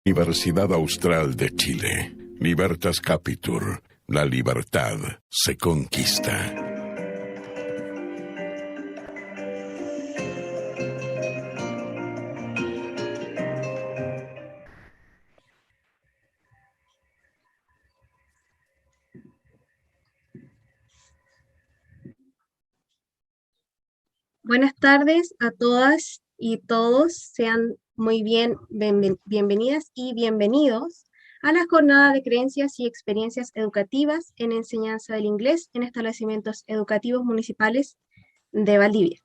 Universidad Austral de Chile. Libertas Capitur. La libertad se conquista. Buenas tardes a todas y todos. Sean muy bienvenidas y bienvenidos a la jornada de creencias y experiencias educativas en enseñanza del inglés en establecimientos educativos municipales de Valdivia.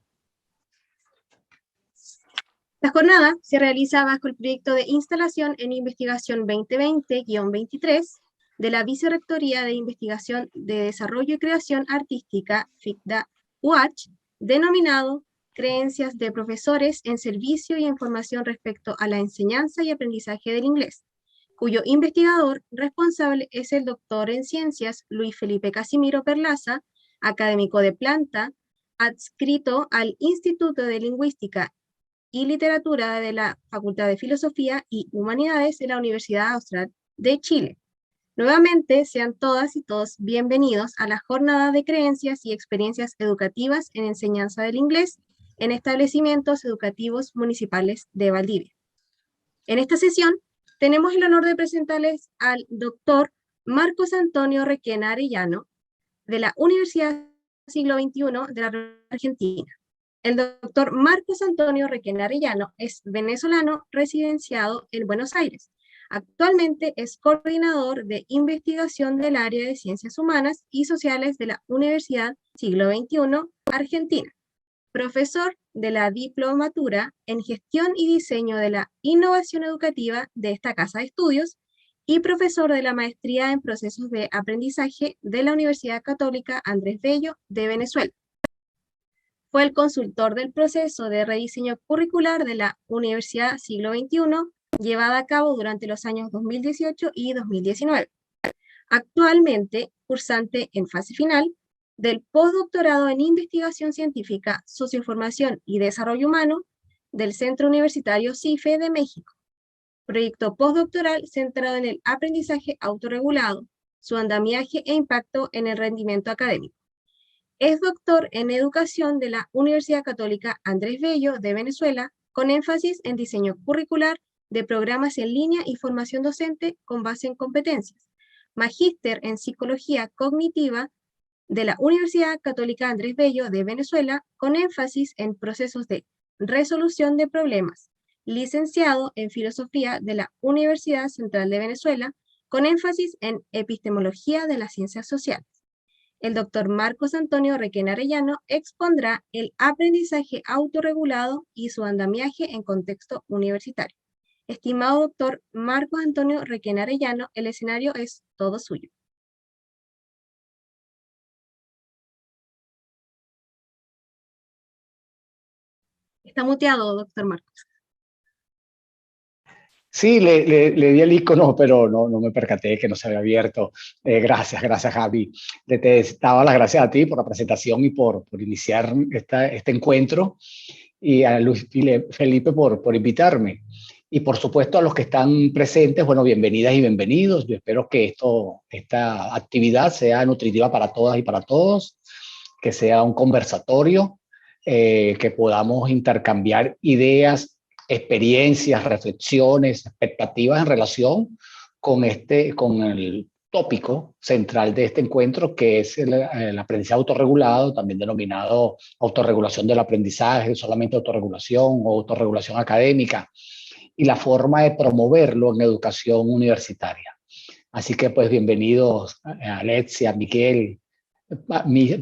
La jornada se realiza bajo el proyecto de instalación en investigación 2020-23 de la Vicerrectoría de Investigación de Desarrollo y Creación Artística, FICDA-UACH, denominado Creencias de Profesores en Servicio y en Formación respecto a la enseñanza y aprendizaje del inglés, cuyo investigador responsable es el doctor en Ciencias Luis Felipe Casimiro Perlaza, académico de planta, adscrito al Instituto de Lingüística y Literatura de la Facultad de Filosofía y Humanidades de la Universidad Austral de Chile. Nuevamente, sean todas y todos bienvenidos a la jornada de creencias y experiencias educativas en enseñanza del inglés en establecimientos educativos municipales de Valdivia. En esta sesión, tenemos el honor de presentarles al doctor Marcos Antonio Requena Arellano, de la Universidad Siglo XXI de la Argentina. El doctor Marcos Antonio Requena Arellano es venezolano residenciado en Buenos Aires. Actualmente es coordinador de investigación del área de Ciencias Humanas y Sociales de la Universidad Siglo XXI Argentina, profesor de la Diplomatura en Gestión y Diseño de la Innovación Educativa de esta Casa de Estudios y profesor de la Maestría en Procesos de Aprendizaje de la Universidad Católica Andrés Bello de Venezuela. Fue el consultor del proceso de rediseño curricular de la Universidad Siglo XXI, llevada a cabo durante los años 2018 y 2019. Actualmente, cursante en fase final del postdoctorado en Investigación Científica, Socioformación y Desarrollo Humano del Centro Universitario CIFE de México. Proyecto postdoctoral centrado en el aprendizaje autorregulado, su andamiaje e impacto en el rendimiento académico. Es doctor en Educación de la Universidad Católica Andrés Bello de Venezuela, con énfasis en diseño curricular de programas en línea y formación docente con base en competencias. Magíster en Psicología Cognitiva de la Universidad Católica Andrés Bello de Venezuela, con énfasis en procesos de resolución de problemas. Licenciado en Filosofía de la Universidad Central de Venezuela, con énfasis en Epistemología de las Ciencias Sociales. El doctor Marcos Antonio Requena Arellano expondrá el aprendizaje autorregulado y su andamiaje en contexto universitario. Estimado doctor Marcos Antonio Requena Arellano, el escenario es todo suyo. Está muteado, doctor Marcos. Sí, le di el icono, pero no me percaté de que no se había abierto. Gracias, Javi. Te daba las gracias a ti por la presentación y por iniciar este encuentro, y a Luis Felipe por invitarme. Y por supuesto a los que están presentes, bueno, bienvenidas y bienvenidos. Yo espero que esta actividad sea nutritiva para todas y para todos, que sea un conversatorio, que podamos intercambiar ideas, experiencias, reflexiones, expectativas en relación con el tópico central de este encuentro, que es el aprendizaje autorregulado, también denominado autorregulación del aprendizaje, solamente autorregulación o autorregulación académica, y la forma de promoverlo en educación universitaria. Así que pues bienvenidos a Alexia, Miguel,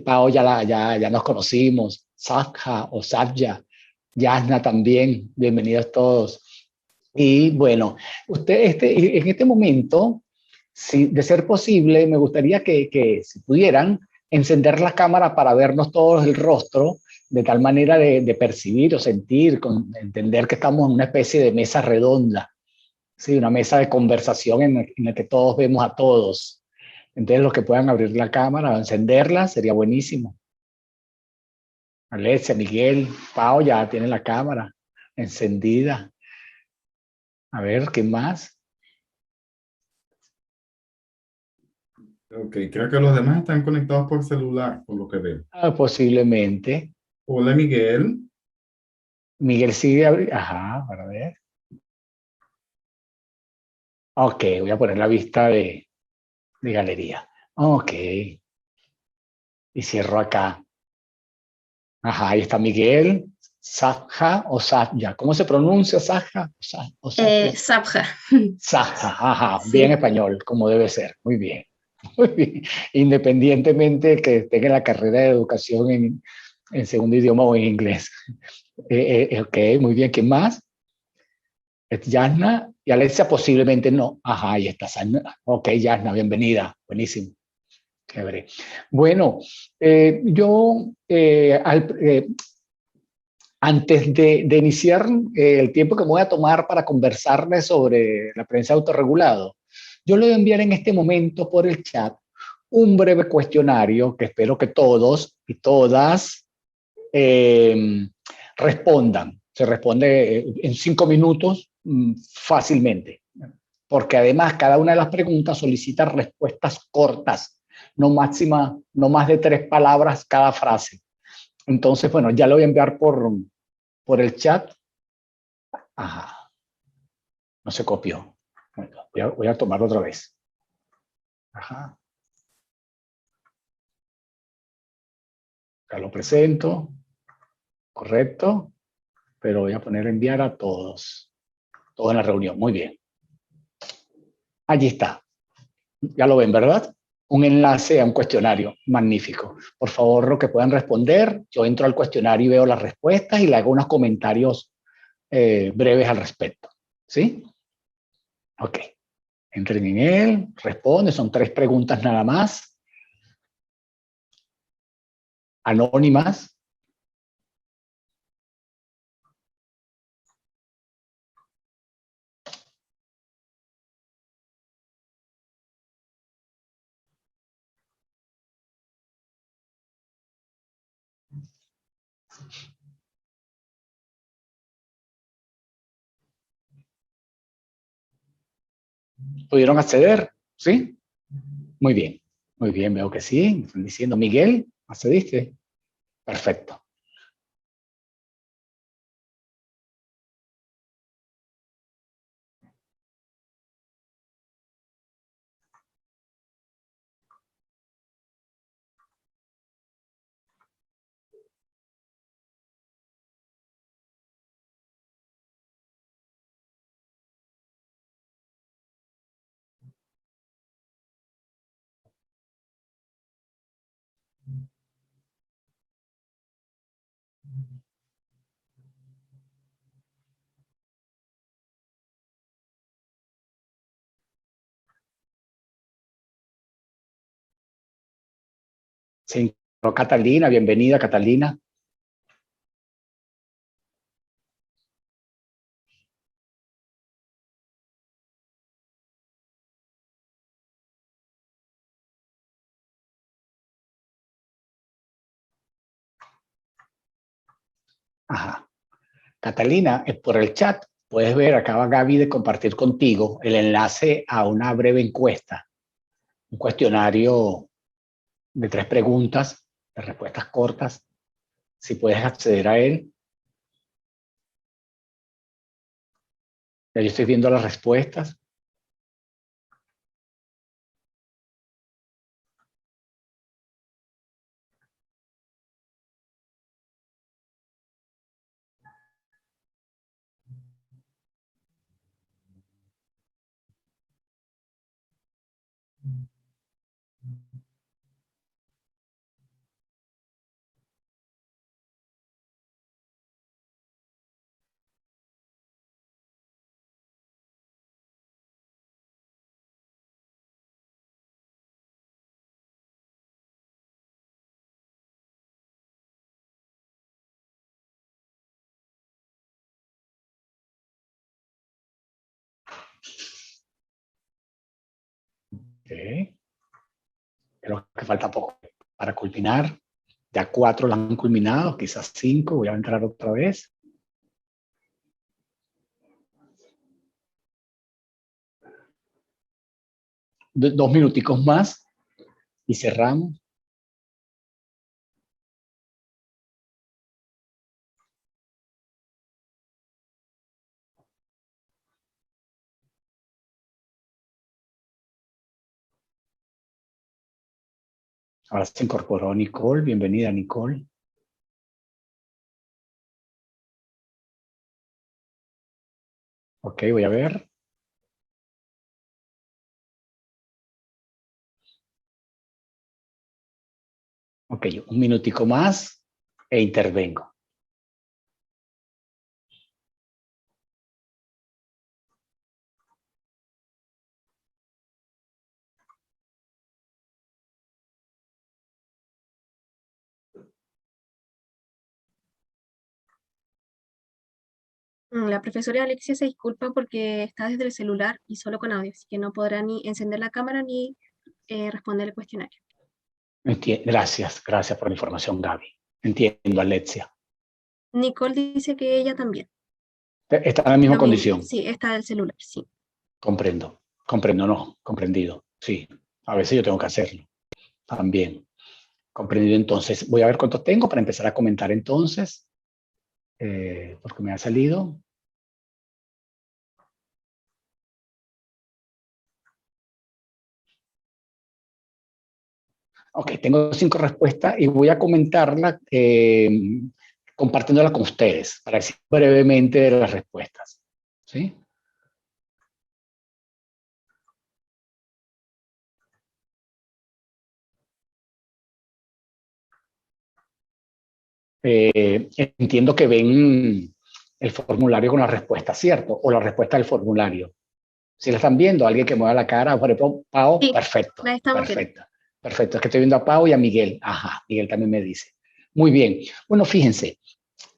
Pao, ya nos conocimos, Safja o Safja, Yasna también, bienvenidos todos. Y bueno, en este momento, si de ser posible, me gustaría que si pudieran encender la cámara para vernos todos el rostro, de tal manera de percibir o sentir, entender que estamos en una especie de mesa redonda, ¿sí? Una mesa de conversación en la que todos vemos a todos. Entonces, los que puedan abrir la cámara o encenderla, sería buenísimo. Alexia, Miguel, Pau ya tienen la cámara encendida. A ver, ¿qué más? Ok, creo que los demás están conectados por celular, por lo que veo. Posiblemente. Hola, Miguel. Miguel sigue, ajá, para ver. Ok, voy a poner la vista de galería. Ok, y cierro acá. Ajá, ahí está Miguel. Safja o Safja. ¿Cómo se pronuncia Safja o Safja? Sabja. Safja, ajá, bien Sí. español, como debe ser. Muy bien. Muy bien. Independientemente que tenga la carrera de educación en segundo idioma o en inglés. Ok, muy bien. ¿Quién más? Es Yasna y Alexia posiblemente no. Ajá, ahí está. Ok, Yasna, bienvenida. Buenísimo. Chévere. Bueno, yo antes de iniciar el tiempo que me voy a tomar para conversarles sobre la prensa autorregulado, yo le voy a enviar en este momento por el chat un breve cuestionario que espero que todos y todas respondan. Se responde en 5 minutos fácilmente, porque además cada una de las preguntas solicita respuestas cortas, no más de 3 palabras cada frase. Entonces, bueno, ya lo voy a enviar por el chat. Ajá, no se copió. Bueno, voy a tomarlo otra vez. Ajá, acá lo presento, correcto, pero voy a poner enviar a todos en la reunión. Muy bien. Allí está. Ya lo ven, ¿verdad? Un enlace a un cuestionario. Magnífico. Por favor, lo que puedan responder, yo entro al cuestionario y veo las respuestas y le hago unos comentarios breves al respecto. ¿Sí? Ok. Entren en él, responde, son 3 preguntas nada más, anónimas. ¿Pudieron acceder? ¿Sí? Muy bien, veo que sí. Me están diciendo, Miguel, ¿accediste? Perfecto. Se integró Catalina, bienvenida Catalina. Ajá. Catalina, por el chat puedes ver, acaba Gaby de compartir contigo el enlace a una breve encuesta, un cuestionario de 3 preguntas, de respuestas cortas. Si puedes acceder a él. Ya yo estoy viendo las respuestas. Okay. Creo que falta poco para culminar. Ya 4 la han culminado, quizás 5. Voy a entrar otra vez. 2 minuticos más. y cerramos. Ahora se incorporó Nicole. Bienvenida, Nicole. Ok, voy a ver. Ok, un minutico más e intervengo. La profesora Alexia se disculpa porque está desde el celular y solo con audio, así que no podrá ni encender la cámara ni responder el cuestionario. Gracias por la información, Gaby. Entiendo, Alexia. Nicole dice que ella también. Está en la misma Lo mismo, condición. sí, está del celular, sí. Comprendo, no, comprendido. Sí, a veces yo tengo que hacerlo también. Comprendido, entonces. Voy a ver cuántos tengo para empezar a comentar entonces, porque me ha salido. Ok, tengo 5 respuestas y voy a comentarla compartiéndola con ustedes para decir brevemente las respuestas. ¿Sí? Entiendo que ven el formulario con la respuesta, ¿cierto? O la respuesta del formulario. Si la están viendo, alguien que mueva la cara, por ejemplo, Pau, Sí, perfecto, la estamos viendo. perfecto, perfecto. Es que estoy viendo a Pau y a Miguel. Ajá, Miguel también me dice. Muy bien. Bueno, fíjense,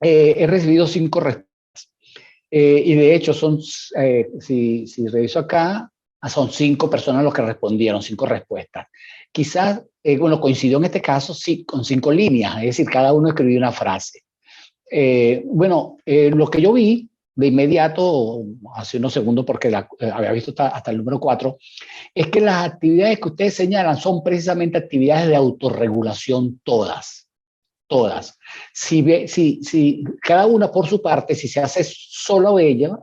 he recibido 5 respuestas. Y de hecho, si reviso acá, son 5 personas los que respondieron, 5 respuestas. Quizás, bueno, coincidió en este caso sí, con 5 líneas, es decir, cada uno escribió una frase. Lo que yo vi de inmediato, hace unos segundos, porque había visto hasta el número 4, es que las actividades que ustedes señalan son precisamente actividades de autorregulación todas. Todas. Si cada una por su parte, si se hace solo ella,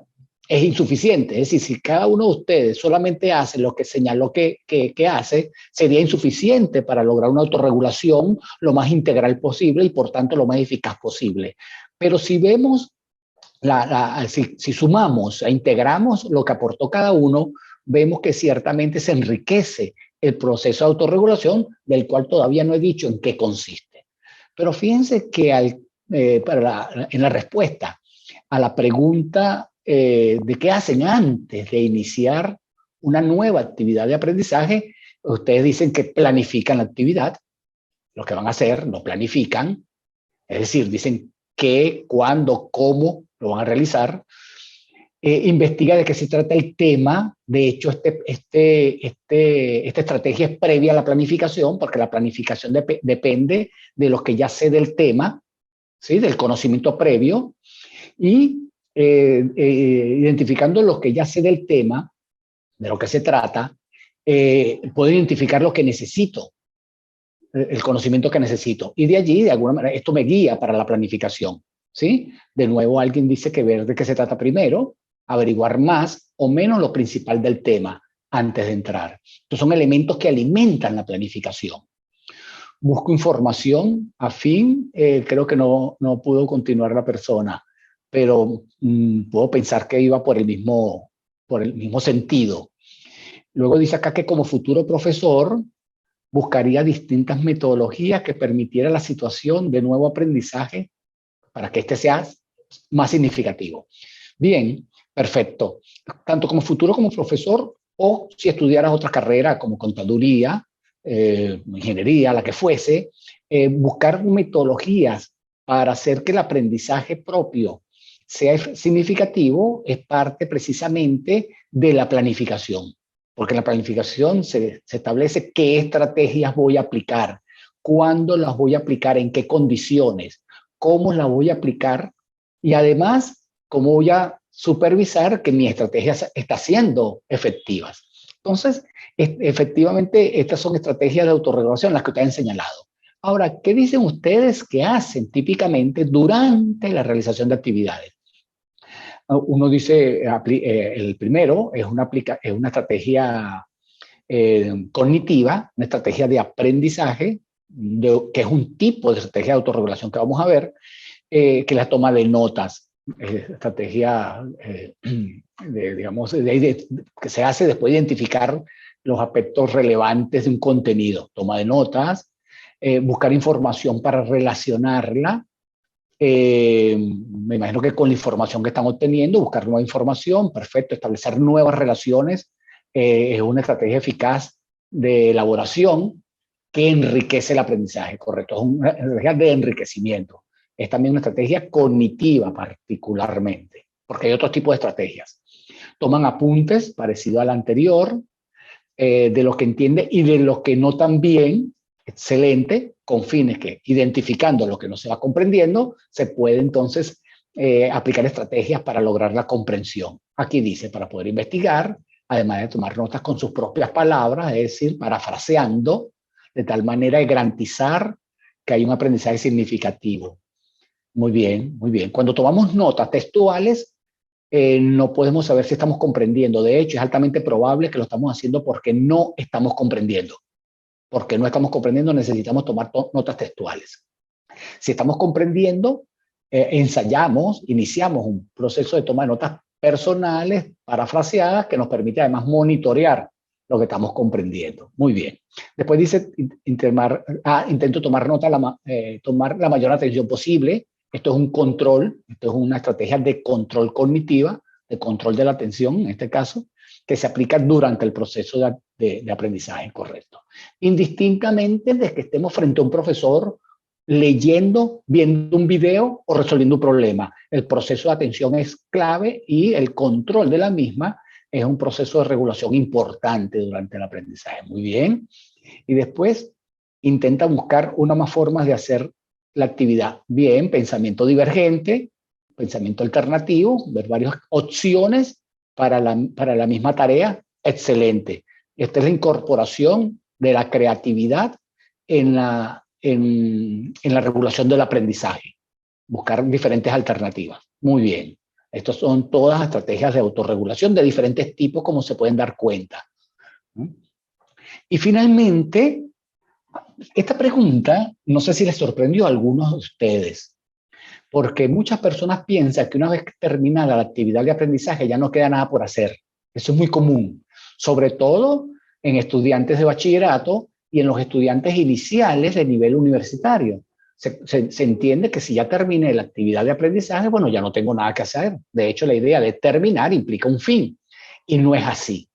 es insuficiente. Es decir, si cada uno de ustedes solamente hace lo que señaló que hace, sería insuficiente para lograr una autorregulación lo más integral posible y por tanto lo más eficaz posible. Pero si vemos, si sumamos e integramos lo que aportó cada uno, vemos que ciertamente se enriquece el proceso de autorregulación, del cual todavía no he dicho en qué consiste. Pero fíjense que en la respuesta a la pregunta de qué hacen antes de iniciar una nueva actividad de aprendizaje, ustedes dicen que planifican la actividad, lo que van a hacer, lo planifican, es decir, dicen qué, cuándo, cómo lo van a realizar, investiga de qué se trata el tema. De hecho, esta estrategia es previa a la planificación, porque la planificación depende de lo que ya sé del tema, ¿sí? Del conocimiento previo, y identificando lo que ya sé del tema, de lo que se trata, puedo identificar lo que necesito, el conocimiento que necesito. Y de allí, de alguna manera, esto me guía para la planificación, ¿sí? De nuevo, alguien dice que ver de qué se trata primero, averiguar más o menos lo principal del tema antes de entrar. Estos son elementos que alimentan la planificación. Busco información afín, creo que no pudo continuar la persona, pero puedo pensar que iba por el mismo sentido. Luego dice acá que como futuro profesor buscaría distintas metodologías que permitieran la situación de nuevo aprendizaje para que este sea más significativo. Bien, perfecto. Tanto como futuro como profesor, o si estudiaras otra carrera como contaduría, ingeniería, la que fuese, buscar metodologías para hacer que el aprendizaje propio sea significativo es parte precisamente de la planificación. Porque en la planificación se establece qué estrategias voy a aplicar, cuándo las voy a aplicar, en qué condiciones, cómo las voy a aplicar y además cómo voy a supervisar que mi estrategia está siendo efectivas. Entonces, efectivamente, estas son estrategias de autorregulación las que ustedes han señalado. Ahora, ¿qué dicen ustedes que hacen típicamente durante la realización de actividades? Uno dice, el primero es una estrategia cognitiva, una estrategia de aprendizaje, que es un tipo de estrategia de autorregulación que vamos a ver, que es la toma de notas, estrategia que se hace después de identificar los aspectos relevantes de un contenido, toma de notas, buscar información para relacionarla, me imagino que con la información que están obteniendo, buscar nueva información, perfecto, establecer nuevas relaciones, es una estrategia eficaz de elaboración que enriquece el aprendizaje, correcto, es una estrategia de enriquecimiento. Es también una estrategia cognitiva particularmente, porque hay otros tipos de estrategias. Toman apuntes parecido a la anterior, de lo que entiende y de lo que no tan bien, excelente, con fines que, identificando lo que no se va comprendiendo, se puede entonces aplicar estrategias para lograr la comprensión. Aquí dice, para poder investigar, además de tomar notas con sus propias palabras, es decir, parafraseando, de tal manera de garantizar que hay un aprendizaje significativo. Muy bien, muy bien. Cuando tomamos notas textuales, no podemos saber si estamos comprendiendo. De hecho, es altamente probable que lo estamos haciendo porque no estamos comprendiendo. Porque no estamos comprendiendo, necesitamos tomar notas textuales. Si estamos comprendiendo, ensayamos, iniciamos un proceso de toma de notas personales, parafraseadas, que nos permite además monitorear lo que estamos comprendiendo. Muy bien. Después dice, intento tomar tomar la mayor atención posible. Esto es un control, esto es una estrategia de control cognitiva, de control de la atención, en este caso, que se aplica durante el proceso de aprendizaje, correcto. Indistintamente de que estemos frente a un profesor leyendo, viendo un video o resolviendo un problema. El proceso de atención es clave y el control de la misma es un proceso de regulación importante durante el aprendizaje. Muy bien. Y después intenta buscar una más formas de hacer la actividad. Bien, pensamiento divergente, pensamiento alternativo, ver varias opciones para la misma tarea. Excelente. Esta es la incorporación de la creatividad en la regulación del aprendizaje. Buscar diferentes alternativas. Muy bien. Estas son todas estrategias de autorregulación de diferentes tipos, como se pueden dar cuenta. Y finalmente, esta pregunta, no sé si les sorprendió a algunos de ustedes, porque muchas personas piensan que una vez terminada la actividad de aprendizaje ya no queda nada por hacer. Eso es muy común, sobre todo en estudiantes de bachillerato y en los estudiantes iniciales de nivel universitario. Se entiende que si ya terminé la actividad de aprendizaje, bueno, ya no tengo nada que hacer. De hecho, la idea de terminar implica un fin, y no es así.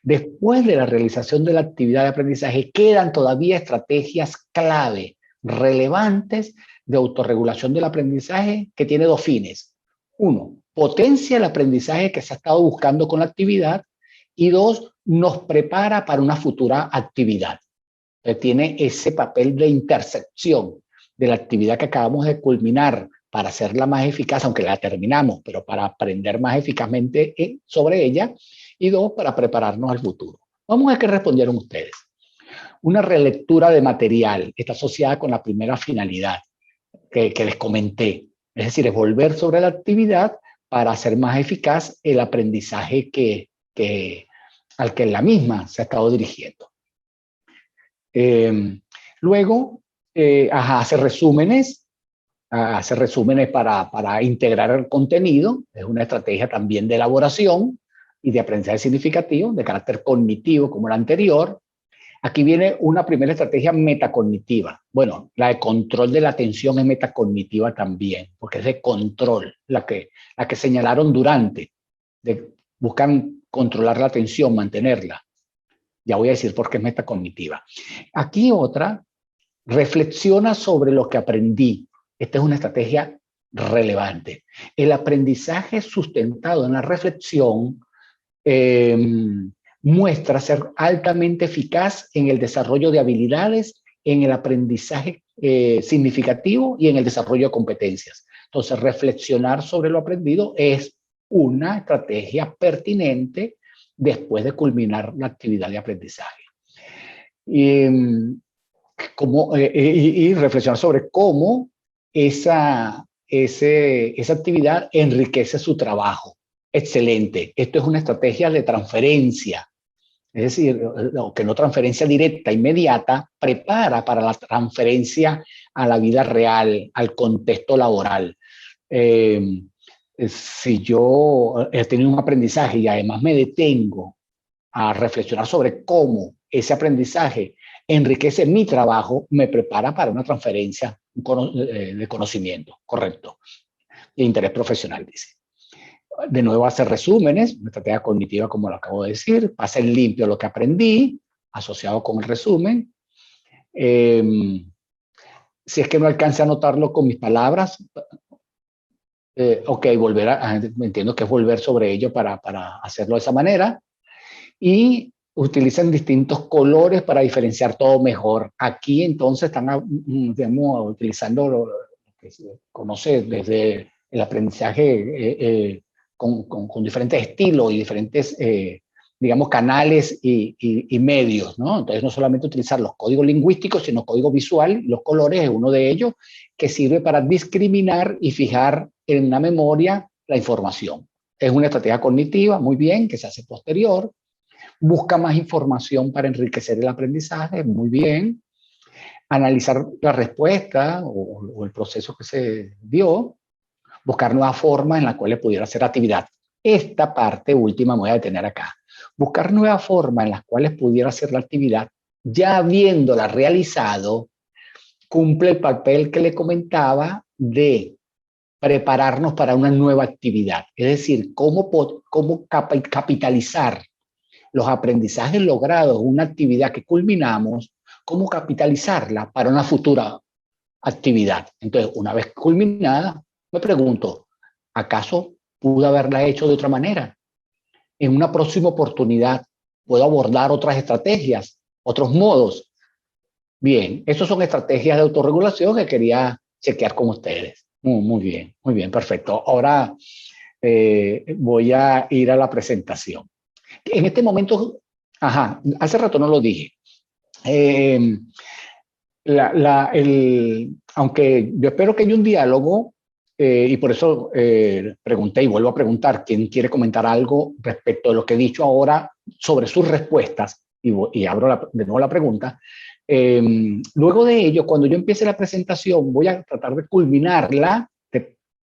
Después de la realización de la actividad de aprendizaje, quedan todavía estrategias clave, relevantes, de autorregulación del aprendizaje, que tiene dos fines. Uno, potencia el aprendizaje que se ha estado buscando con la actividad, y dos, nos prepara para una futura actividad. Entonces, tiene ese papel de intersección de la actividad que acabamos de culminar para hacerla más eficaz, aunque la terminamos, pero para aprender más eficazmente sobre ella, y dos, para prepararnos al futuro. Vamos a ver qué respondieron ustedes. Una relectura de material está asociada con la primera finalidad que les comenté, es decir, es volver sobre la actividad para hacer más eficaz el aprendizaje al que la misma se ha estado dirigiendo. Luego, hace resúmenes para integrar el contenido. Es una estrategia también de elaboración y de aprendizaje significativo, de carácter cognitivo como la anterior. Aquí viene una primera estrategia metacognitiva. Bueno, la de control de la atención es metacognitiva también, porque es de control, la que señalaron durante, buscan controlar la atención, mantenerla. Ya voy a decir por qué es metacognitiva. Aquí otra, reflexiona sobre lo que aprendí. Esta es una estrategia relevante. El aprendizaje sustentado en la reflexión muestra ser altamente eficaz en el desarrollo de habilidades, en el aprendizaje significativo y en el desarrollo de competencias. Entonces, reflexionar sobre lo aprendido es una estrategia pertinente después de culminar la actividad de aprendizaje. Y, y reflexionar sobre cómo esa actividad enriquece su trabajo. Excelente. Esto es una estrategia de transferencia. Es decir, que no transferencia directa, inmediata, prepara para la transferencia a la vida real, al contexto laboral. Si yo he tenido un aprendizaje y además me detengo a reflexionar sobre cómo ese aprendizaje enriquece mi trabajo, me prepara para una transferencia de conocimiento, correcto, de interés profesional, dice. De nuevo hacer resúmenes, una estrategia cognitiva como lo acabo de decir, pasar limpio lo que aprendí, asociado con el resumen. Si es que no alcance a notarlo con mis palabras, ok, entiendo que es volver sobre ello para hacerlo de esa manera. Y utilizan distintos colores para diferenciar todo mejor. Aquí entonces están, digamos, utilizando lo que se conoce desde el aprendizaje con diferentes estilos y diferentes, digamos, canales y medios, ¿no? Entonces no solamente utilizar los códigos lingüísticos, sino código visual, los colores es uno de ellos, que sirve para discriminar y fijar en una memoria la información. Es una estrategia cognitiva, muy bien, que se hace posterior. Busca más información para enriquecer el aprendizaje, muy bien. Analizar la respuesta o el proceso que se dio. Buscar nuevas formas en las cuales pudiera hacer actividad. Esta parte última me voy a detener acá. Buscar nuevas formas en las cuales pudiera hacer la actividad, ya habiéndola realizado, cumple el papel que le comentaba de prepararnos para una nueva actividad. Es decir, cómo capitalizar los aprendizajes logrados, una actividad que culminamos, cómo capitalizarla para una futura actividad. Entonces, una vez culminada, me pregunto, ¿acaso pude haberla hecho de otra manera? En una próxima oportunidad, ¿puedo abordar otras estrategias, otros modos? Bien, esas son estrategias de autorregulación que quería chequear con ustedes. Muy bien, perfecto. Ahora voy a ir a la presentación. En este momento, hace rato no lo dije. Aunque yo espero que haya un diálogo, y por eso pregunté y vuelvo a preguntar quién quiere comentar algo respecto de lo que he dicho ahora sobre sus respuestas, y abro de nuevo la pregunta. Luego de ello, cuando yo empiece la presentación, voy a tratar de culminarla,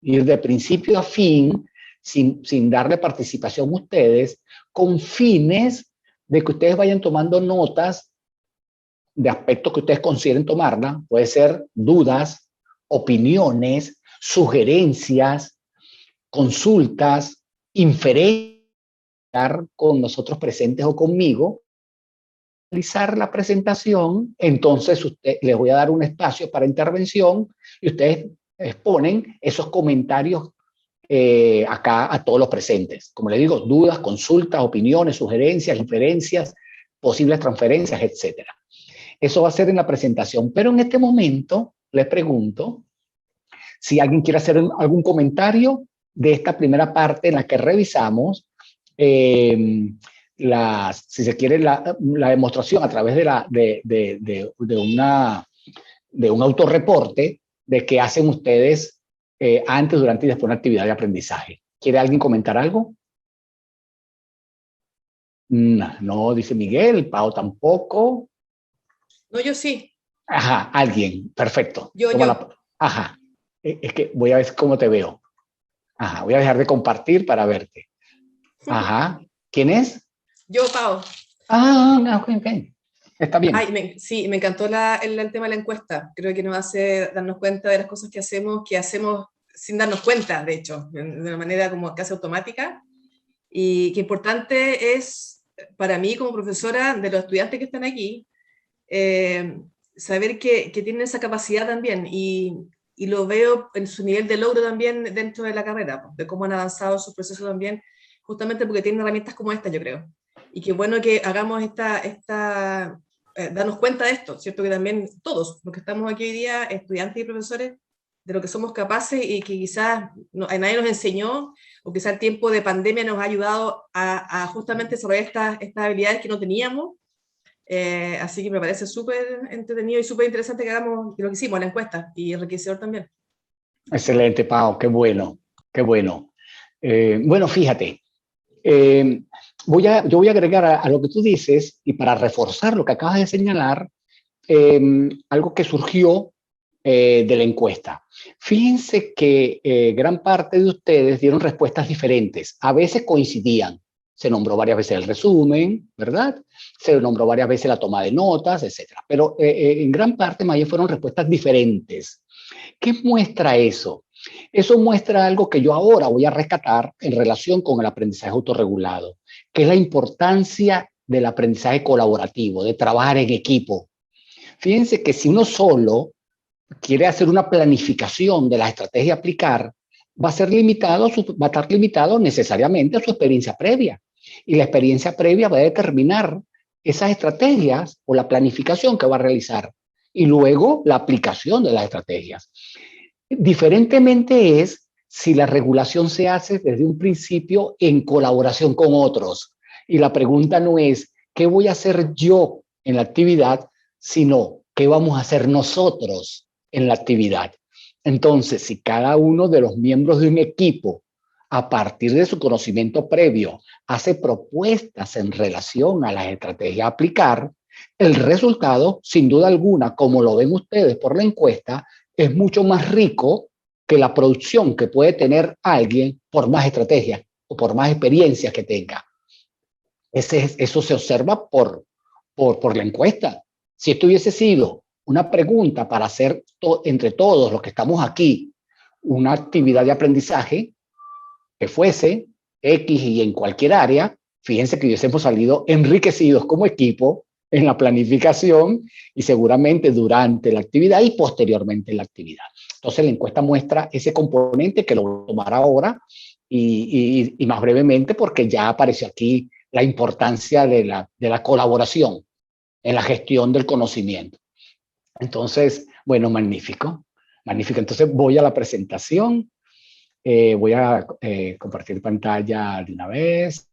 ir de principio a fin, sin darle participación a ustedes, con fines de que ustedes vayan tomando notas de aspectos que ustedes consideren tomarla. Puede ser dudas, opiniones, sugerencias, consultas, inferencias con nosotros presentes o conmigo. Realizar la presentación, entonces les voy a dar un espacio para intervención y ustedes exponen esos comentarios acá a todos los presentes. Como les digo, dudas, consultas, opiniones, sugerencias, inferencias, posibles transferencias, etc. Eso va a ser en la presentación, pero en este momento les pregunto si alguien quiere hacer algún comentario de esta primera parte en la que revisamos si se quiere, la demostración a través de un autorreporte de qué hacen ustedes antes, durante y después de una actividad de aprendizaje. ¿Quiere alguien comentar algo? No, dice Miguel. Pau tampoco. No, yo sí. Ajá, alguien. Perfecto. Yo. Ajá. Es que voy a ver cómo te veo. Ajá, voy a dejar de compartir para verte. Ajá. ¿Quién es? Yo, Pau. Ok. Está bien. Ay, sí, me encantó el tema de la encuesta. Creo que nos hace darnos cuenta de las cosas que hacemos sin darnos cuenta, de hecho, de una manera como casi automática. Y que importante es, para mí como profesora, de los estudiantes que están aquí, saber que tienen esa capacidad también. Y lo veo en su nivel de logro también dentro de la carrera, de cómo han avanzado su proceso también, justamente porque tienen herramientas como esta, yo creo. Y qué bueno que hagamos darnos cuenta de esto, ¿cierto? Que también todos, los que estamos aquí hoy día, estudiantes y profesores, de lo que somos capaces y que quizás nadie nos enseñó, o quizás el tiempo de pandemia nos ha ayudado a justamente desarrollar estas habilidades que no teníamos. Así que me parece súper entretenido y súper interesante que hagamos lo que hicimos, la encuesta, y enriquecedor también. Excelente, Pau, qué bueno, qué bueno. Bueno, fíjate, yo voy a agregar a lo que tú dices, y para reforzar lo que acabas de señalar, algo que surgió de la encuesta. Fíjense que gran parte de ustedes dieron respuestas diferentes. A veces coincidían. Se nombró varias veces el resumen, ¿verdad? Se nombró varias veces la toma de notas, etcétera. Pero en gran parte, más bien, fueron respuestas diferentes. ¿Qué muestra eso? Eso muestra algo que yo ahora voy a rescatar en relación con el aprendizaje autorregulado, que es la importancia del aprendizaje colaborativo, de trabajar en equipo. Fíjense que si uno solo quiere hacer una planificación de la estrategia a aplicar, va a estar limitado necesariamente a su experiencia previa. Y la experiencia previa va a determinar esas estrategias o la planificación que va a realizar y luego la aplicación de las estrategias. Diferentemente es si la regulación se hace desde un principio en colaboración con otros. Y la pregunta no es ¿qué voy a hacer yo en la actividad?, sino ¿qué vamos a hacer nosotros en la actividad? Entonces, si cada uno de los miembros de un equipo, a partir de su conocimiento previo, hace propuestas en relación a las estrategias a aplicar, el resultado, sin duda alguna, como lo ven ustedes por la encuesta, es mucho más rico que la producción que puede tener alguien por más estrategias o por más experiencias que tenga. Eso se observa por la encuesta. Si esto hubiese sido una pregunta para hacer entre todos los que estamos aquí una actividad de aprendizaje que fuese X y en cualquier área, fíjense que hubiésemos salido enriquecidos como equipo en la planificación y seguramente durante la actividad y posteriormente en la actividad. Entonces la encuesta muestra ese componente que lo voy a tomar ahora y más brevemente porque ya apareció aquí la importancia de la colaboración en la gestión del conocimiento. Entonces, bueno, magnífico, magnífico. Entonces voy a la presentación, voy a compartir pantalla de una vez.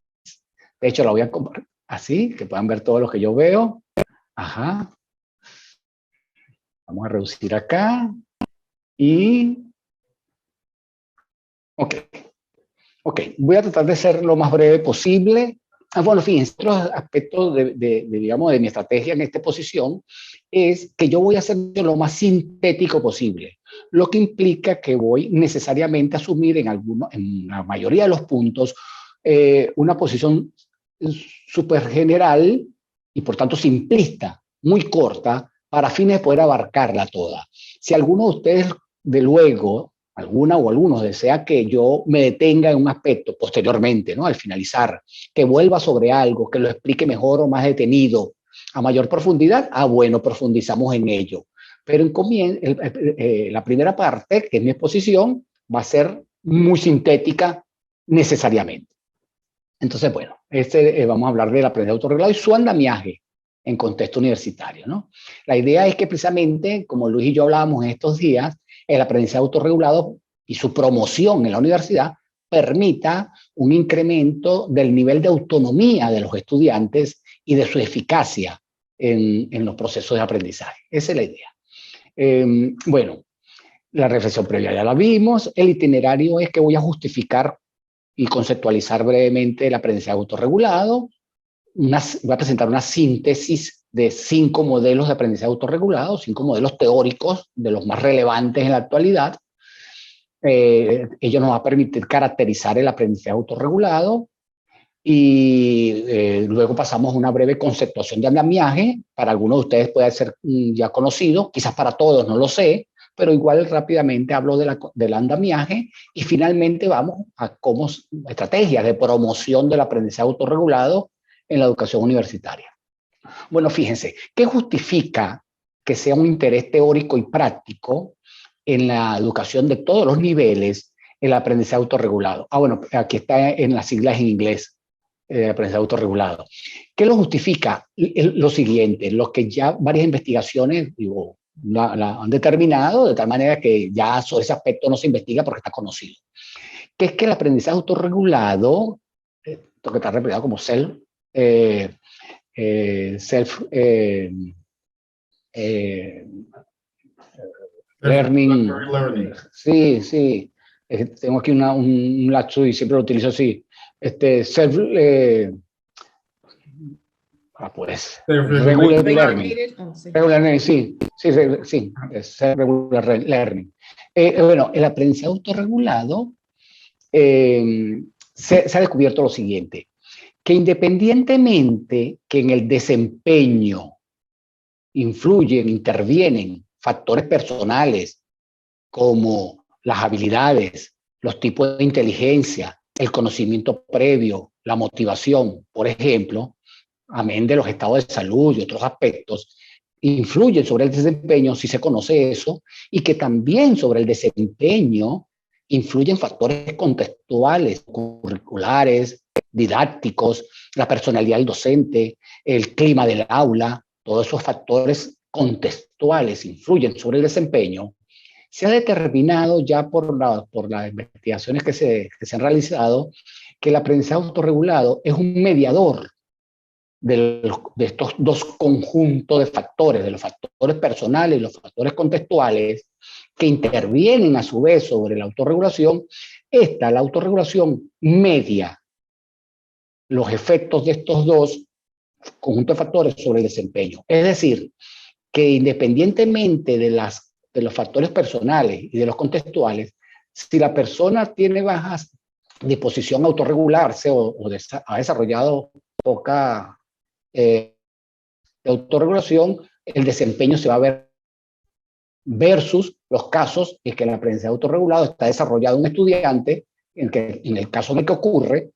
De hecho, la voy a compartir así, que puedan ver todo lo que yo veo. Ajá. Vamos a reducir acá. Y... Ok, voy a tratar de ser lo más breve posible. Bueno, fíjense, otro aspecto digamos, de mi estrategia en esta posición es que yo voy a ser lo más sintético posible, lo que implica que voy necesariamente a asumir en la mayoría de los puntos una posición súper general y por tanto simplista, muy corta, para fines de poder abarcarla toda. Si alguno de ustedes, de luego, alguna o algunos desea que yo me detenga en un aspecto posteriormente, ¿no?, al finalizar, que vuelva sobre algo, que lo explique mejor o más detenido, a mayor profundidad, bueno, profundizamos en ello. Pero la primera parte, que es mi exposición, va a ser muy sintética necesariamente. Entonces, bueno, vamos a hablar del aprendizaje autorregulado y su andamiaje en contexto universitario, ¿no? La idea es que precisamente, como Luis y yo hablábamos en estos días, el aprendizaje autorregulado y su promoción en la universidad permita un incremento del nivel de autonomía de los estudiantes y de su eficacia en los procesos de aprendizaje. Esa es la idea. Bueno, la reflexión previa ya la vimos. El itinerario es que voy a justificar y conceptualizar brevemente el aprendizaje autorregulado. Voy a presentar una síntesis de 5 modelos de aprendizaje autorregulado, 5 modelos teóricos de los más relevantes en la actualidad. Ello nos va a permitir caracterizar el aprendizaje autorregulado y luego pasamos a una breve conceptuación de andamiaje. Para algunos de ustedes puede ser ya conocido, quizás para todos, no lo sé, pero igual rápidamente hablo del andamiaje y finalmente vamos a estrategias de promoción del aprendizaje autorregulado en la educación universitaria. Bueno, fíjense, ¿qué justifica que sea un interés teórico y práctico en la educación de todos los niveles el aprendizaje autorregulado? Bueno, aquí está en las siglas en inglés, aprendizaje autorregulado. ¿Qué lo justifica? Lo siguiente, lo que ya varias investigaciones, han determinado de tal manera que ya sobre ese aspecto no se investiga porque está conocido. Que es que el aprendizaje autorregulado, esto que está representado como self learning. Sí, sí. Tengo aquí un lapso y siempre lo utilizo así. Regular learning. Regular learning, sí. Regular learning. Bueno, el aprendizaje autorregulado se ha descubierto lo siguiente, que independientemente que en el desempeño intervienen factores personales como las habilidades, los tipos de inteligencia, el conocimiento previo, la motivación, por ejemplo, amén de los estados de salud y otros aspectos, influyen sobre el desempeño si se conoce eso, y que también sobre el desempeño influyen factores contextuales, curriculares, didácticos, la personalidad del docente, el clima del aula, todos esos factores contextuales influyen sobre el desempeño. Se ha determinado ya por las investigaciones que se han realizado que el aprendizaje autorregulado es un mediador de estos dos conjuntos de factores, de los factores personales y los factores contextuales, que intervienen a su vez sobre la autorregulación. La autorregulación media los efectos de estos dos conjuntos de factores sobre el desempeño. Es decir, que independientemente de los factores personales y de los contextuales, si la persona tiene bajas disposición a autorregularse ha desarrollado poca autorregulación, el desempeño se va a ver versus los casos en que el aprendizaje autorregulado está desarrollado un estudiante en el caso en el que ocurre,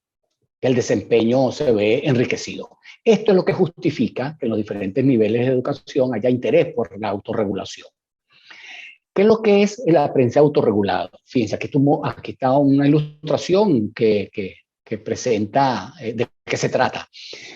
el desempeño se ve enriquecido. Esto es lo que justifica que en los diferentes niveles de educación haya interés por la autorregulación. ¿Qué es lo que es el aprendizaje autorregulado? Fíjense, aquí está una ilustración que presenta de qué se trata.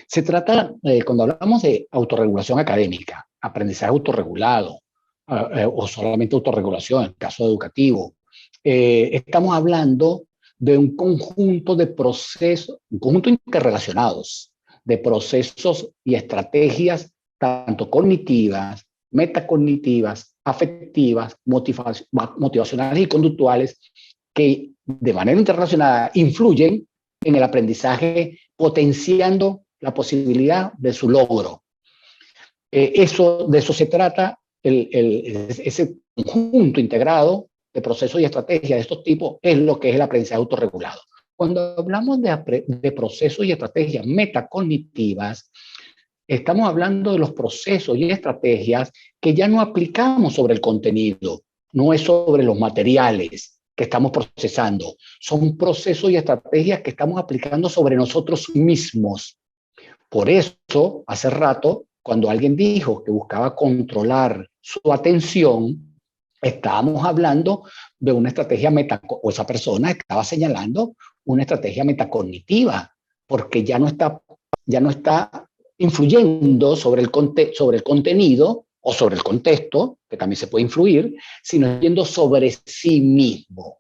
Se trata, cuando hablamos de autorregulación académica, aprendizaje autorregulado, o solamente autorregulación en el caso educativo, estamos hablando de un conjunto de procesos, un conjunto interrelacionados de procesos y estrategias, tanto cognitivas, metacognitivas, afectivas, motivacionales y conductuales, que de manera interrelacionada influyen en el aprendizaje, potenciando la posibilidad de su logro. De eso se trata ese conjunto integrado de procesos y estrategias de estos tipos, es lo que es el aprendizaje autorregulado. Cuando hablamos de procesos y estrategias metacognitivas, estamos hablando de los procesos y estrategias que ya no aplicamos sobre el contenido, no es sobre los materiales que estamos procesando, son procesos y estrategias que estamos aplicando sobre nosotros mismos. Por eso, hace rato, cuando alguien dijo que buscaba controlar su atención, estábamos hablando de una estrategia o esa persona estaba señalando una estrategia metacognitiva, porque ya no está influyendo sobre el contenido o sobre el contexto, que también se puede influir, sino yendo sobre sí mismo.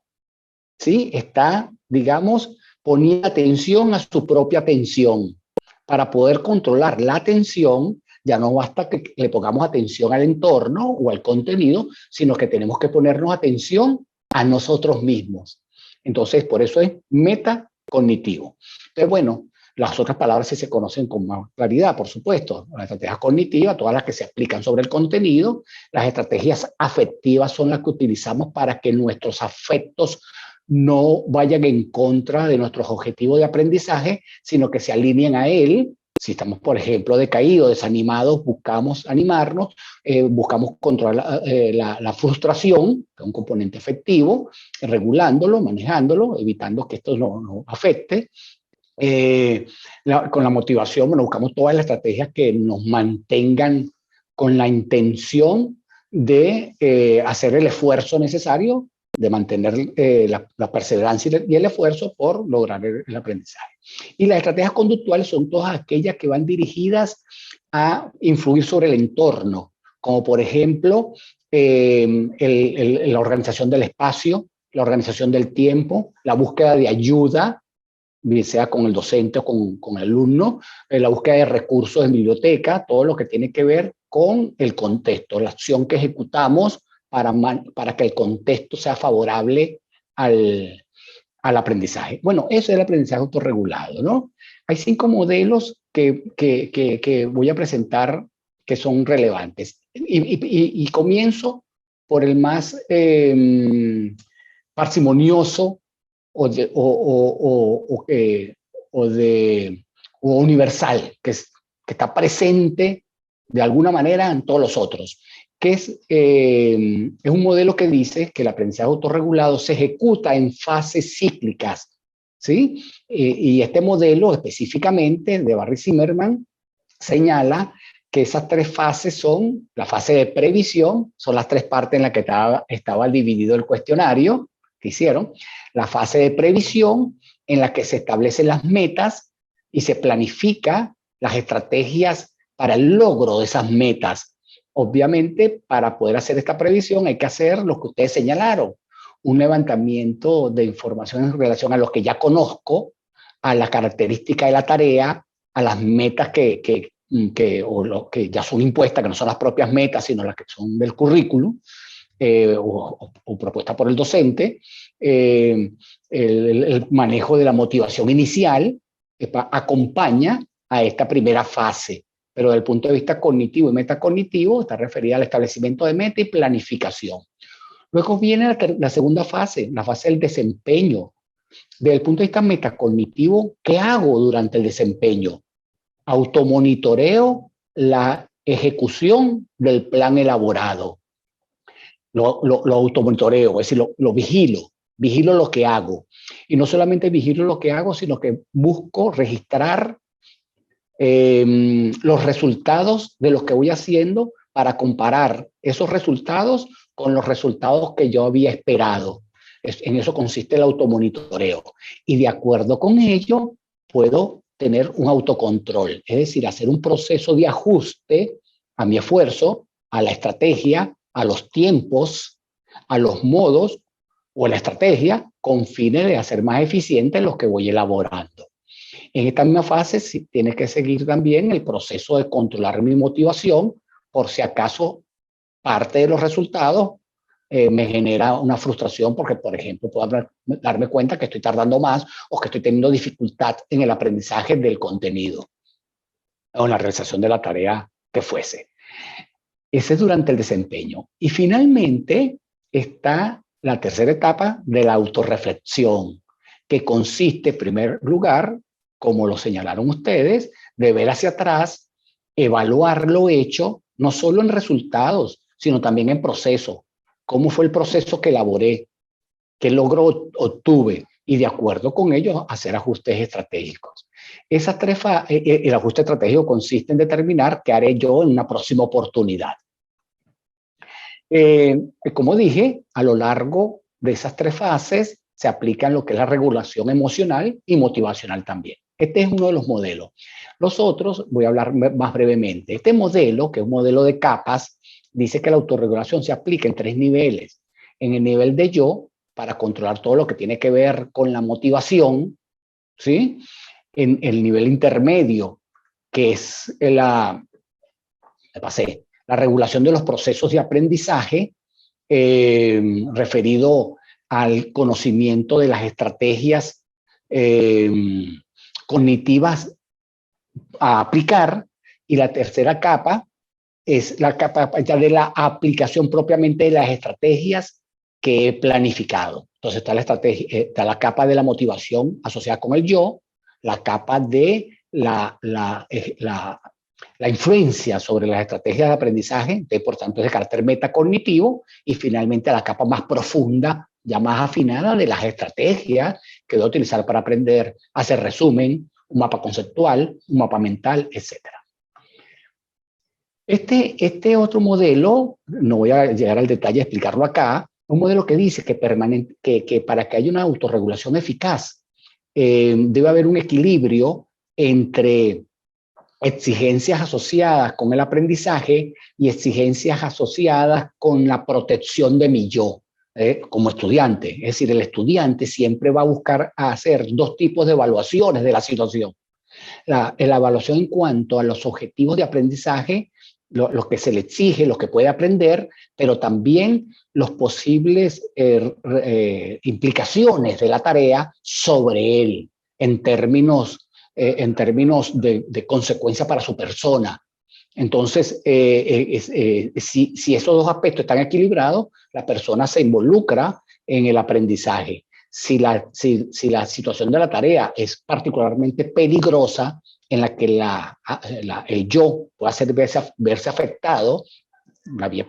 ¿Sí? Está, digamos, poniendo atención a su propia atención. Para poder controlar la atención, ya no basta que le pongamos atención al entorno o al contenido, sino que tenemos que ponernos atención a nosotros mismos. Entonces, por eso es metacognitivo. Entonces, bueno, las otras palabras sí se conocen con más claridad, por supuesto. Las estrategias cognitivas, todas las que se aplican sobre el contenido. Las estrategias afectivas son las que utilizamos para que nuestros afectos no vayan en contra de nuestros objetivos de aprendizaje, sino que se alineen a él. Si estamos, por ejemplo, decaídos, desanimados, buscamos animarnos, buscamos controlar la frustración, que es un componente afectivo, regulándolo, manejándolo, evitando que esto nos afecte. Con la motivación, bueno, buscamos todas las estrategias que nos mantengan con la intención de hacer el esfuerzo necesario, de mantener la perseverancia y el esfuerzo por lograr el aprendizaje. Y las estrategias conductuales son todas aquellas que van dirigidas a influir sobre el entorno, como por ejemplo la organización del espacio, la organización del tiempo, la búsqueda de ayuda, bien sea con el docente o con el alumno, la búsqueda de recursos en biblioteca, todo lo que tiene que ver con el contexto, la acción que ejecutamos para que el contexto sea favorable al aprendizaje. Bueno, eso es el aprendizaje autorregulado, ¿no? Hay 5 modelos que voy a presentar que son relevantes. Y comienzo por el más parsimonioso o universal, que está presente de alguna manera en todos los otros, que es un modelo que dice que el aprendizaje autorregulado se ejecuta en fases cíclicas, ¿sí? Y este modelo específicamente de Barry Zimmerman señala que esas 3 fases son la fase de previsión, son las 3 partes en las que estaba dividido el cuestionario que hicieron, la fase de previsión en la que se establecen las metas y se planifica las estrategias para el logro de esas metas. Obviamente, para poder hacer esta previsión hay que hacer lo que ustedes señalaron, un levantamiento de información en relación a lo que ya conozco, a la característica de la tarea, a las metas que ya son impuestas, que no son las propias metas, sino las que son del currículum, o propuesta por el docente, el manejo de la motivación inicial acompaña a esta primera fase, pero desde el punto de vista cognitivo y metacognitivo está referida al establecimiento de meta y planificación. Luego viene la segunda fase, la fase del desempeño. Desde el punto de vista metacognitivo, ¿qué hago durante el desempeño? Automonitoreo la ejecución del plan elaborado. Lo automonitoreo, es decir, lo vigilo lo que hago. Y no solamente vigilo lo que hago, sino que busco registrar los resultados de lo que voy haciendo para comparar esos resultados con los resultados que yo había esperado. En eso consiste el automonitoreo. Y de acuerdo con ello, puedo tener un autocontrol, es decir, hacer un proceso de ajuste a mi esfuerzo, a la estrategia, a los tiempos, a los modos o a la estrategia con fines de hacer más eficiente lo que voy elaborando. En esta misma fase tiene que seguir también el proceso de controlar mi motivación por si acaso parte de los resultados me genera una frustración porque, por ejemplo, puedo darme cuenta que estoy tardando más o que estoy teniendo dificultad en el aprendizaje del contenido o en la realización de la tarea que fuese. Ese es durante el desempeño. Y finalmente está la tercera etapa de la autorreflexión, que consiste, en primer lugar, como lo señalaron ustedes, de ver hacia atrás, evaluar lo hecho, no solo en resultados, sino también en proceso. ¿Cómo fue el proceso que elaboré? ¿Qué logro obtuve? Y de acuerdo con ello, hacer ajustes estratégicos. Esas 3 fases, el ajuste estratégico consiste en determinar qué haré yo en una próxima oportunidad. Como dije, a lo largo de esas 3 fases se aplican lo que es la regulación emocional y motivacional también. Este es uno de los modelos. Los otros voy a hablar más brevemente. Este modelo, que es un modelo de capas, dice que la autorregulación se aplica en 3 niveles. En el nivel de yo, para controlar todo lo que tiene que ver con la motivación, ¿sí? En el nivel intermedio, que es la regulación de los procesos de aprendizaje, referido al conocimiento de las estrategias cognitivas a aplicar. Y la tercera capa es la capa ya de la aplicación propiamente de las estrategias que he planificado. Entonces está la capa de la motivación asociada con el yo, la capa de la influencia sobre las estrategias de aprendizaje, por tanto es de carácter metacognitivo, y finalmente la capa más profunda, ya más afinada, de las estrategias que voy a utilizar para aprender, hacer resumen, un mapa conceptual, un mapa mental, etc. Este otro modelo, no voy a llegar al detalle de explicarlo acá, un modelo que dice que para que haya una autorregulación eficaz, debe haber un equilibrio entre exigencias asociadas con el aprendizaje y exigencias asociadas con la protección de mi yo como estudiante. Es decir, el estudiante siempre va a buscar hacer dos tipos de evaluaciones de la situación. La evaluación en cuanto a los objetivos de aprendizaje, lo que se le exige, lo que puede aprender, pero también los posibles implicaciones de la tarea sobre él en términos de consecuencia para su persona. Entonces, si esos dos aspectos están equilibrados, la persona se involucra en el aprendizaje. Si la situación de la tarea es particularmente peligrosa, en la que el yo puede verse afectado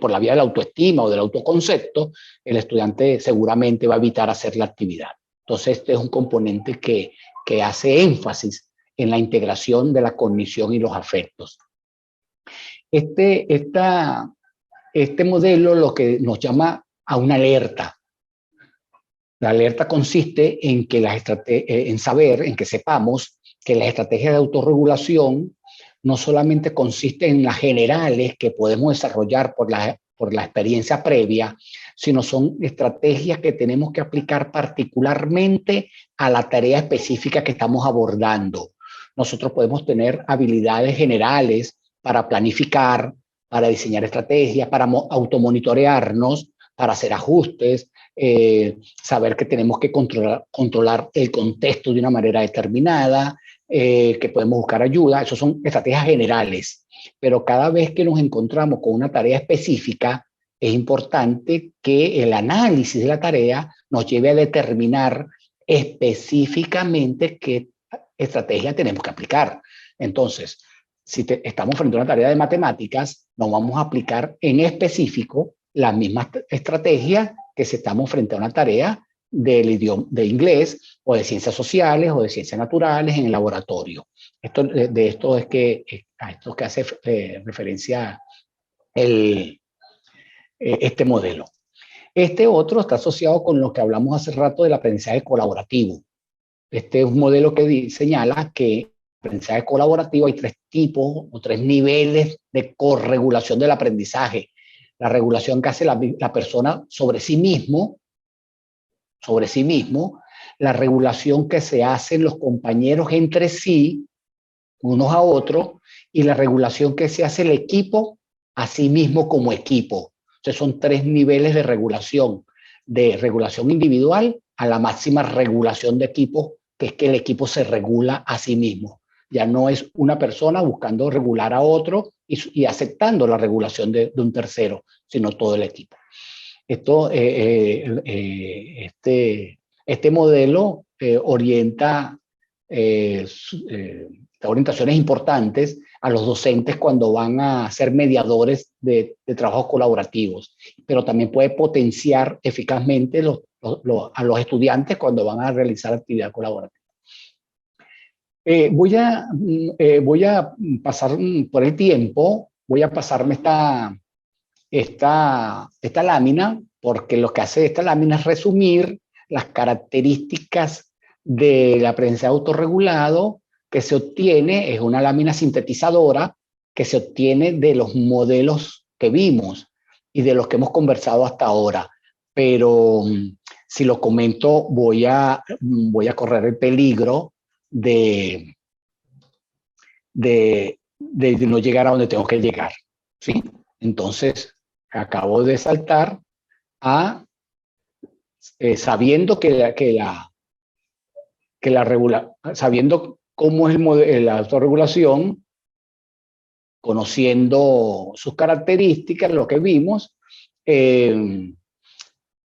por la vía de la autoestima o del autoconcepto, el estudiante seguramente va a evitar hacer la actividad. Entonces, este es un componente que hace énfasis en la integración de la cognición y los afectos. Este modelo lo que nos llama a una alerta. La alerta consiste en que en que sepamos que las estrategias de autorregulación no solamente consisten en las generales que podemos desarrollar por la experiencia previa, sino son estrategias que tenemos que aplicar particularmente a la tarea específica que estamos abordando. Nosotros podemos tener habilidades generales para planificar, para diseñar estrategias, para automonitorearnos, para hacer ajustes, saber que tenemos que controlar el contexto de una manera determinada, que podemos buscar ayuda. Esas son estrategias generales. Pero cada vez que nos encontramos con una tarea específica, es importante que el análisis de la tarea nos lleve a determinar específicamente qué estrategia tenemos que aplicar. Entonces, si estamos frente a una tarea de matemáticas, nos vamos a aplicar en específico la misma estrategia que si estamos frente a una tarea de inglés o de ciencias sociales o de ciencias naturales en el laboratorio. Esto es que hace referencia este modelo. Este otro está asociado con lo que hablamos hace rato del aprendizaje colaborativo. Este es un modelo que señala que en el aprendizaje colaborativo hay tres tipos o tres niveles de corregulación del aprendizaje. La regulación que hace la persona sobre sí mismo, la regulación que se hacen los compañeros entre sí, unos a otros, y la regulación que se hace el equipo a sí mismo como equipo. Entonces son tres niveles de regulación individual a la máxima regulación de equipo, que es que el equipo se regula a sí mismo. Ya no es una persona buscando regular a otro y aceptando la regulación de un tercero, sino todo el equipo. Este modelo orienta orientaciones importantes a los docentes cuando van a ser mediadores de trabajos colaborativos, pero también puede potenciar eficazmente a los estudiantes cuando van a realizar actividad colaborativa. Voy a pasar por el tiempo, voy a pasarme esta lámina, porque lo que hace esta lámina es resumir las características del aprendizaje autorregulado que se obtiene, es una lámina sintetizadora que se obtiene de los modelos que vimos y de los que hemos conversado hasta ahora. Pero si lo comento, voy a correr el peligro de no llegar a donde tengo que llegar, ¿sí? Entonces, acabo de saltar a sabiendo sabiendo cómo es la autorregulación, conociendo sus características, lo que vimos,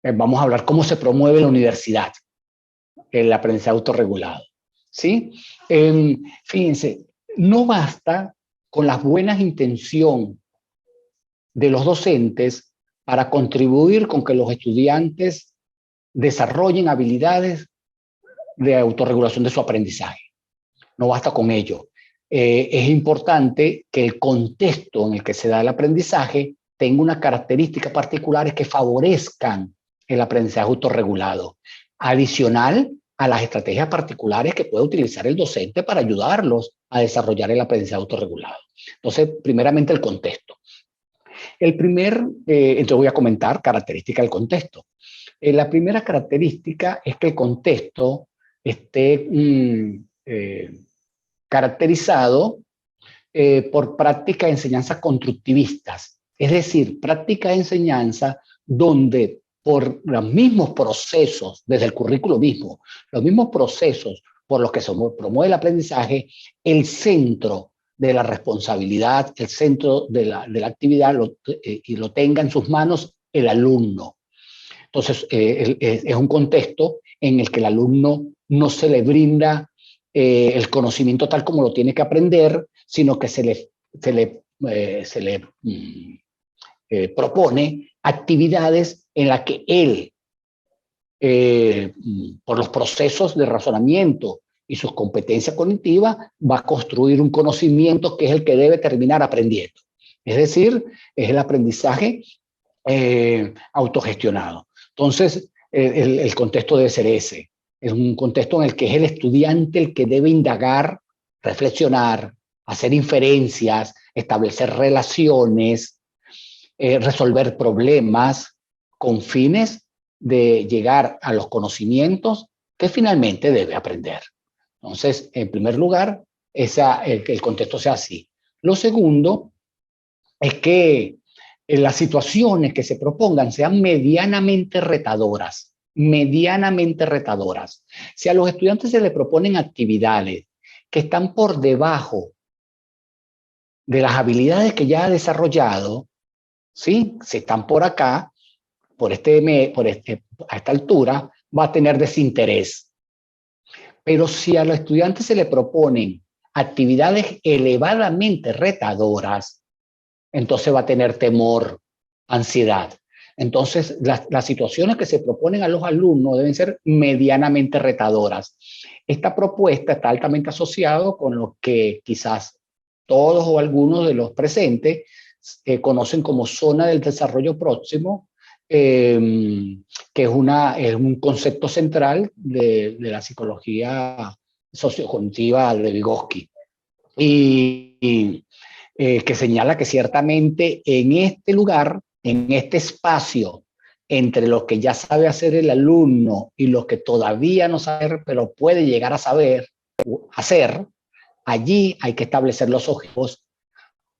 vamos a hablar cómo se promueve en la universidad el aprendizaje autorregulado, ¿sí? Fíjense, no basta con las buenas intenciones de los docentes para contribuir con que los estudiantes desarrollen habilidades de autorregulación de su aprendizaje. No basta con ello. Es importante que el contexto en el que se da el aprendizaje tenga unas características particulares que favorezcan el aprendizaje autorregulado. Adicional, a las estrategias particulares que puede utilizar el docente para ayudarlos a desarrollar el aprendizaje autorregulado. Entonces, primeramente el contexto. Entonces voy a comentar características del contexto. La primera característica es que el contexto esté caracterizado por prácticas de enseñanza constructivistas, es decir, prácticas de enseñanza donde por los mismos procesos, desde el currículo mismo, los mismos procesos por los que se promueve el aprendizaje, el centro de la responsabilidad, el centro de la actividad y lo tenga en sus manos el alumno. Entonces, es un contexto en el que el alumno no se le brinda el conocimiento tal como lo tiene que aprender, sino que se le propone actividades en las que él, por los procesos de razonamiento y sus competencias cognitivas, va a construir un conocimiento que es el que debe terminar aprendiendo. Es decir, es el aprendizaje autogestionado. Entonces, el contexto debe ser ese. Es un contexto en el que es el estudiante el que debe indagar, reflexionar, hacer inferencias, establecer relaciones, resolver problemas con fines de llegar a los conocimientos que finalmente debe aprender. Entonces, en primer lugar, que el contexto sea así. Lo segundo es que las situaciones que se propongan sean medianamente retadoras. Medianamente retadoras. Si a los estudiantes se les proponen actividades que están por debajo de las habilidades que ya ha desarrollado, ¿sí? Si están por acá, a esta altura, va a tener desinterés. Pero si a los estudiantes se les proponen actividades elevadamente retadoras, entonces va a tener temor, ansiedad. Entonces, las situaciones que se proponen a los alumnos deben ser medianamente retadoras. Esta propuesta está altamente asociada con lo que quizás todos o algunos de los presentes conocen como zona del desarrollo próximo, que es un concepto central de la psicología sociocognitiva de Vygotsky. Que señala que ciertamente en este lugar, en este espacio entre lo que ya sabe hacer el alumno y lo que todavía no sabe, pero puede llegar a saber hacer, allí hay que establecer los objetivos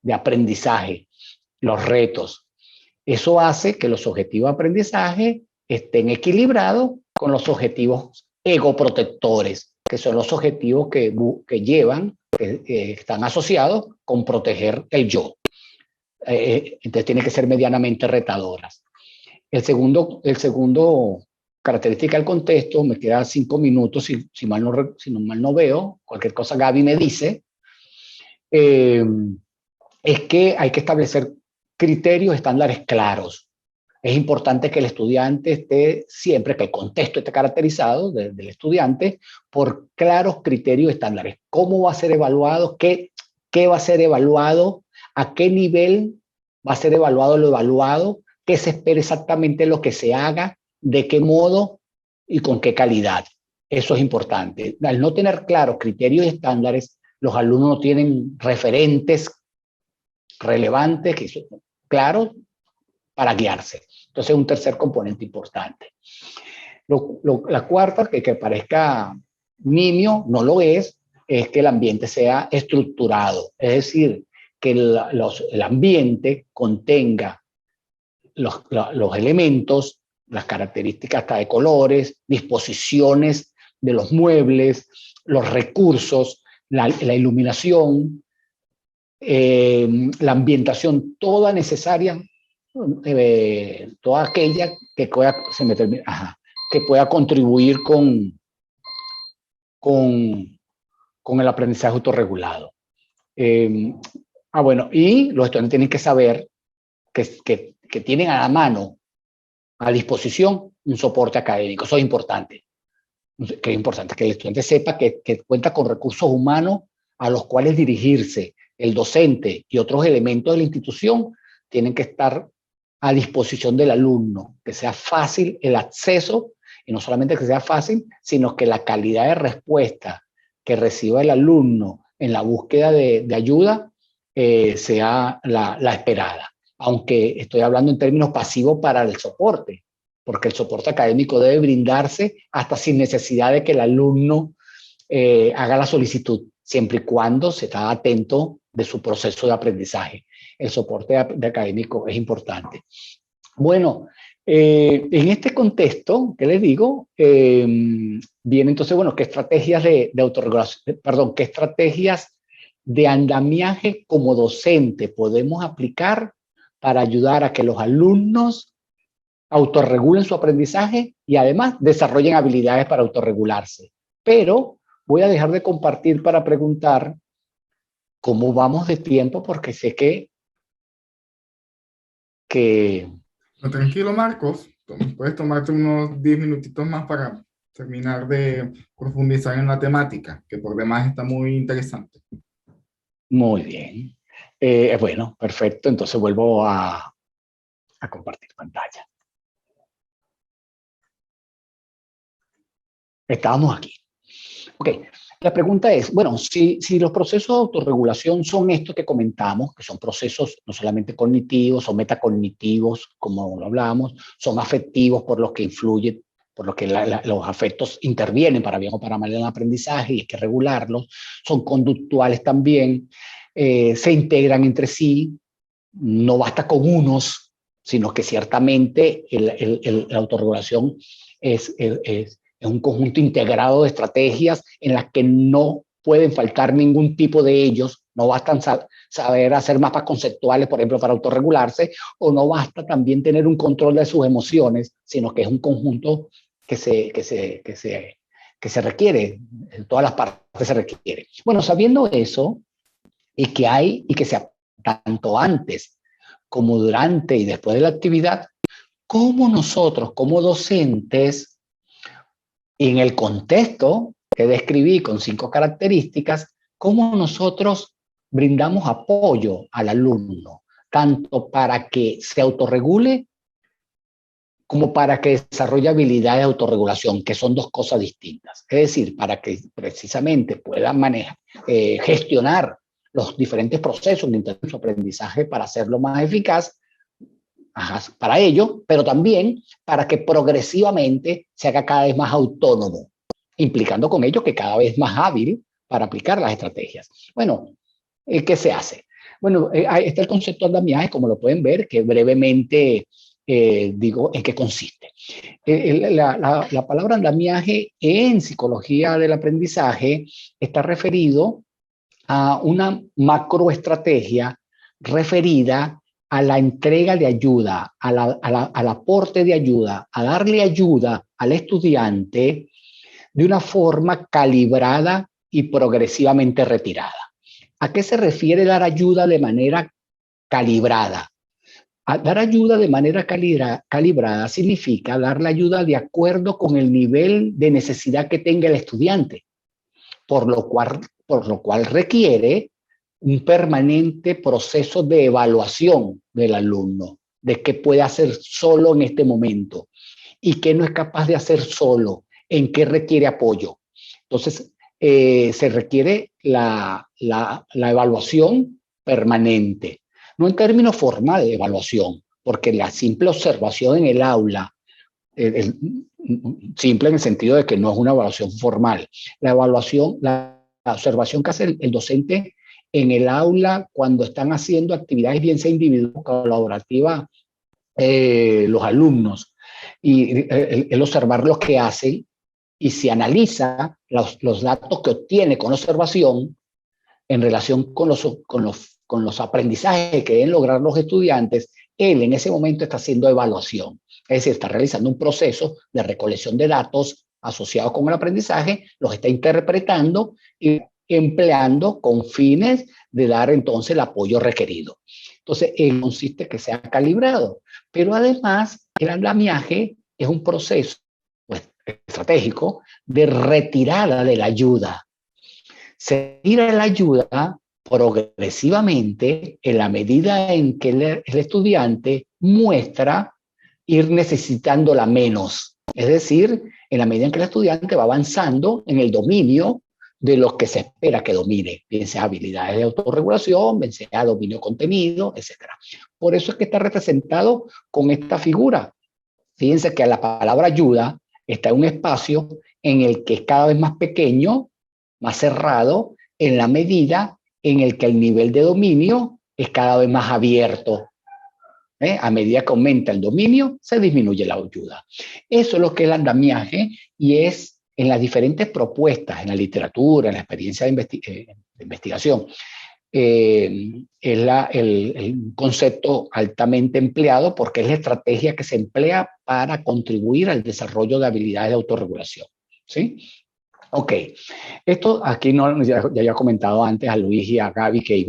de aprendizaje, los retos. Eso hace que los objetivos de aprendizaje estén equilibrados con los objetivos egoprotectores, que son los objetivos que están asociados con proteger el yo. Entonces tiene que ser medianamente retadoras. El segundo característica del contexto, me quedan 5 minutos, si mal no veo, cualquier cosa Gaby me dice, es que hay que establecer criterios, estándares claros. Es importante que el estudiante esté siempre, que el contexto esté caracterizado del estudiante por claros criterios, estándares. ¿Cómo va a ser evaluado? ¿Qué va a ser evaluado? ¿A qué nivel va a ser evaluado lo evaluado? ¿Qué se espera exactamente lo que se haga? ¿De qué modo? ¿Y con qué calidad? Eso es importante. Al no tener claros criterios y estándares, los alumnos no tienen referentes relevantes, claros, para guiarse. Entonces, un tercer componente importante. La cuarta, que parezca nimio, no lo es que el ambiente sea estructurado. Es decir, que el ambiente contenga los elementos, las características hasta de colores, disposiciones de los muebles, los recursos, la iluminación, la ambientación, toda necesaria, toda aquella que pueda contribuir con el aprendizaje autorregulado. Bueno, y los estudiantes tienen que saber que tienen a la mano, a disposición, un soporte académico. Eso es importante. Que es importante que el estudiante sepa que cuenta con recursos humanos a los cuales dirigirse. El docente y otros elementos de la institución tienen que estar a disposición del alumno, que sea fácil el acceso Y no solamente que sea fácil, sino que la calidad de respuesta que reciba el alumno en la búsqueda de ayuda sea la esperada. Aunque estoy hablando en términos pasivos para el soporte, porque el soporte académico debe brindarse hasta sin necesidad de que el alumno haga la solicitud, siempre y cuando se está atento de su proceso de aprendizaje. El soporte académico es importante. Bueno, en este contexto, ¿qué les digo? Viene entonces, bueno, ¿qué estrategias de autorregulación, perdón, qué estrategias de andamiaje como docente podemos aplicar para ayudar a que los alumnos autorregulen su aprendizaje y además desarrollen habilidades para autorregularse? Pero voy a dejar de compartir para preguntar cómo vamos de tiempo, porque sé que No, tranquilo, Marcos. Puedes tomarte unos 10 minutitos más para terminar de profundizar en la temática, que por demás está muy interesante. Muy bien. Bueno, perfecto. Entonces vuelvo a compartir pantalla. Estábamos aquí. Ok. La pregunta es, bueno, si los procesos de autorregulación son estos que comentamos, que son procesos no solamente cognitivos, son metacognitivos, como lo hablábamos, son afectivos por los que influyen, por lo que los afectos intervienen para bien o para mal en el aprendizaje y hay que regularlos, son conductuales también, se integran entre sí, no basta con unos, sino que ciertamente la autorregulación es un conjunto integrado de estrategias en las que no pueden faltar ningún tipo de ellos. No bastan saber hacer mapas conceptuales, por ejemplo, para autorregularse, o no basta también tener un control de sus emociones, sino que es un conjunto que se requiere, en todas las partes se requiere. Bueno, sabiendo eso, y que sea tanto antes como durante y después de la actividad, ¿cómo nosotros, como docentes, en el contexto que describí con 5 características, cómo nosotros brindamos apoyo al alumno, tanto para que se autorregule como para que desarrolle habilidades de autorregulación, que son dos cosas distintas. Es decir, para que precisamente pueda gestionar los diferentes procesos de aprendizaje para hacerlo más eficaz, para ello, pero también para que progresivamente se haga cada vez más autónomo, implicando con ello que cada vez más hábil para aplicar las estrategias. Bueno, ¿qué se hace? Bueno, ahí está el concepto de andamiaje, como lo pueden ver, que brevemente digo en qué consiste. La palabra andamiaje en psicología del aprendizaje está referido a una macroestrategia referida a la entrega de ayuda, al aporte de ayuda, a darle ayuda al estudiante de una forma calibrada y progresivamente retirada. ¿A qué se refiere dar ayuda de manera calibrada? Dar ayuda de manera calibrada significa dar la ayuda de acuerdo con el nivel de necesidad que tenga el estudiante, por lo cual requiere un permanente proceso de evaluación del alumno, de qué puede hacer solo en este momento y qué no es capaz de hacer solo, en qué requiere apoyo. Entonces, se requiere la evaluación permanente, no en términos formales de evaluación, porque la simple observación en el aula, simple en el sentido de que no es una evaluación formal, la observación que hace el docente en el aula cuando están haciendo actividades bien sea individual o colaborativa, los alumnos, y el observar lo que hacen y se analiza los datos que obtiene con observación en relación con los aprendizajes que deben lograr los estudiantes, él en ese momento está haciendo evaluación, es decir, está realizando un proceso de recolección de datos asociados con el aprendizaje, los está interpretando y empleando con fines de dar entonces el apoyo requerido. Entonces, consiste que sea calibrado, pero además el andamiaje es un proceso estratégico de retirada de la ayuda. Se retira la ayuda progresivamente en la medida en que el estudiante muestra ir necesitándola menos. Es decir, en la medida en que el estudiante va avanzando en el dominio de lo que se espera que domine, bien sea habilidades de autorregulación, bien sea dominio de contenido, etc. Por eso es que está representado con esta figura. Fíjense que la palabra ayuda está en un espacio en el que es cada vez más pequeño, más cerrado, en la medida en el que el nivel de dominio es cada vez más abierto. A medida que aumenta el dominio, se disminuye la ayuda. Eso es lo que es el andamiaje y es en las diferentes propuestas, en la literatura, en la experiencia de investigación, es el concepto altamente empleado porque es la estrategia que se emplea para contribuir al desarrollo de habilidades de autorregulación. ¿Sí? Ok, esto aquí no, ya había comentado antes a Luis y a Gaby que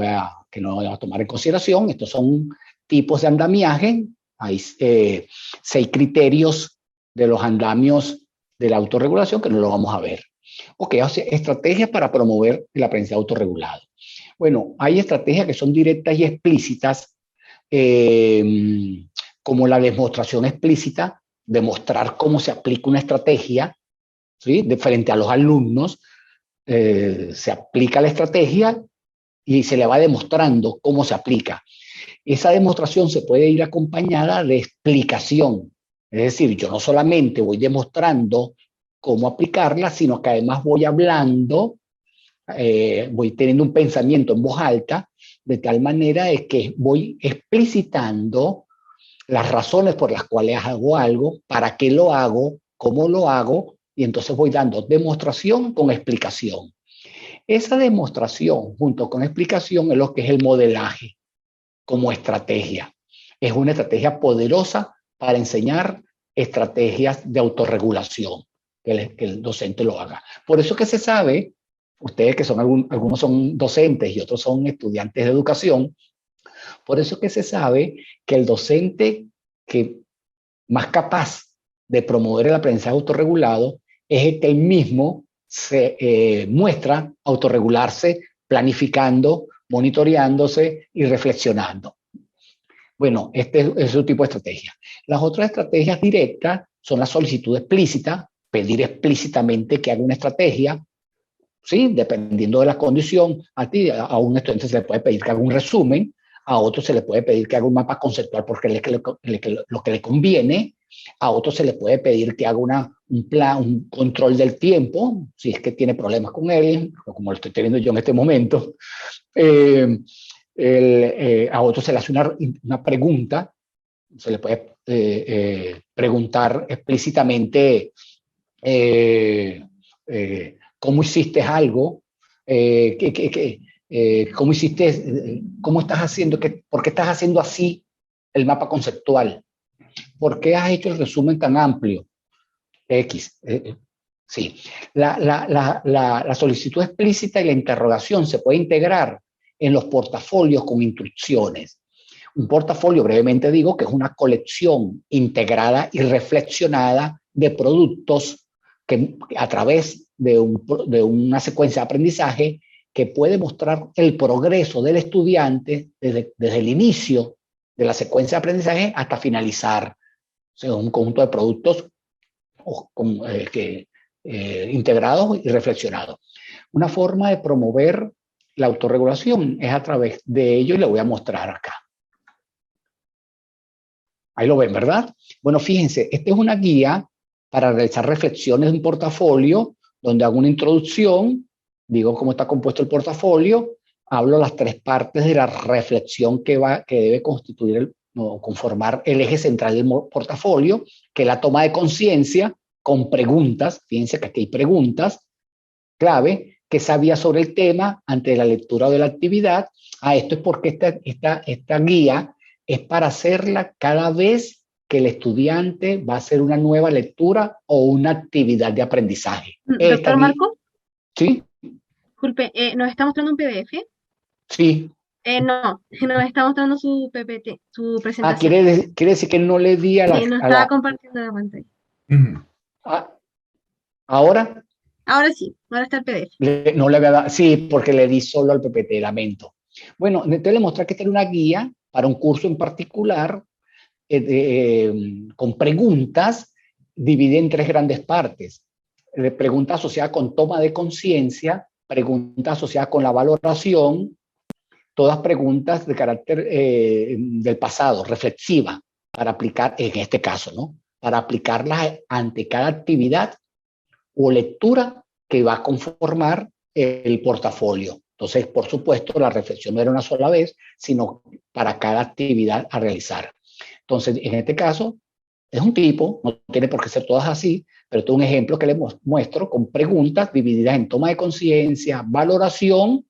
no iba a tomar en consideración. Estos son tipos de andamiaje. Hay 6 criterios de los andamios de la autorregulación que no lo vamos a ver. Ok, o sea, estrategias para promover el aprendizaje autorregulado. Bueno, hay estrategias que son directas y explícitas, como la demostración explícita, demostrar cómo se aplica una estrategia, ¿sí? De frente a los alumnos, se aplica la estrategia y se le va demostrando cómo se aplica. Esa demostración se puede ir acompañada de explicación. Es decir, yo no solamente voy demostrando cómo aplicarla, sino que además voy hablando, voy teniendo un pensamiento en voz alta, de tal manera de que voy explicitando las razones por las cuales hago algo, para qué lo hago, cómo lo hago, y entonces voy dando demostración con explicación. Esa demostración junto con explicación es lo que es el modelaje como estrategia. Es una estrategia poderosa para enseñar estrategias de autorregulación, que el docente lo haga. Por eso que se sabe, ustedes que son algunos son docentes y otros son estudiantes de educación, por eso que se sabe que el docente que más capaz de promover el aprendizaje autorregulado es el que él mismo se muestra autorregularse, planificando, monitoreándose y reflexionando. Bueno, este es su tipo de estrategia. Las otras estrategias directas son la solicitud explícita, pedir explícitamente que haga una estrategia, ¿sí? Dependiendo de la condición. A un estudiante se le puede pedir que haga un resumen, a otro se le puede pedir que haga un mapa conceptual porque es lo que le conviene, a otro se le puede pedir que haga un plan, un control del tiempo, si es que tiene problemas con él, como lo estoy teniendo yo en este momento. A otro se le hace una pregunta, se le puede preguntar explícitamente cómo hiciste algo, cómo hiciste, cómo estás haciendo, por qué estás haciendo así el mapa conceptual, por qué has hecho el resumen tan amplio, X. Sí, la solicitud explícita y la interrogación se puede integrar en los portafolios con instrucciones. Un portafolio, brevemente digo, que es una colección integrada y reflexionada de productos que a través de una secuencia de aprendizaje que puede mostrar el progreso del estudiante desde el inicio de la secuencia de aprendizaje hasta finalizar. O sea, un conjunto de productos integrados y reflexionados. Una forma de promover la autorregulación es a través de ello y le voy a mostrar acá. Ahí lo ven, ¿verdad? Bueno, fíjense, esta es una guía para realizar reflexiones de un portafolio donde hago una introducción, digo cómo está compuesto el portafolio, hablo las 3 partes de la reflexión que debe constituir conformar el eje central del portafolio, que es la toma de conciencia con preguntas. Fíjense que aquí hay preguntas clave. ¿Qué sabía sobre el tema ante la lectura o de la actividad? Esto es porque esta guía es para hacerla cada vez que el estudiante va a hacer una nueva lectura o una actividad de aprendizaje. Doctor Marco. ¿Sí? Disculpe, ¿nos está mostrando un PDF? Sí. No, nos está mostrando su PPT, su presentación. Quiere decir que no le di a la... Sí, no estaba compartiendo la pantalla. ¿Ahora? Ahora sí, ahora está el PDF. No le había dado, sí, porque le di solo al PPT, lamento. Bueno, entonces le mostré que esta era una guía para un curso en particular con preguntas divide en 3 grandes partes. Pregunta asociada con toma de conciencia, pregunta asociada con la valoración, todas preguntas de carácter del pasado, reflexiva, para aplicar, en este caso, ¿no? Para aplicarlas ante cada actividad o lectura que va a conformar el portafolio. Entonces, por supuesto, la reflexión no era una sola vez, sino para cada actividad a realizar. Entonces, en este caso, es un tipo, no tiene por qué ser todas así, pero este es un ejemplo que les muestro con preguntas divididas en toma de conciencia, valoración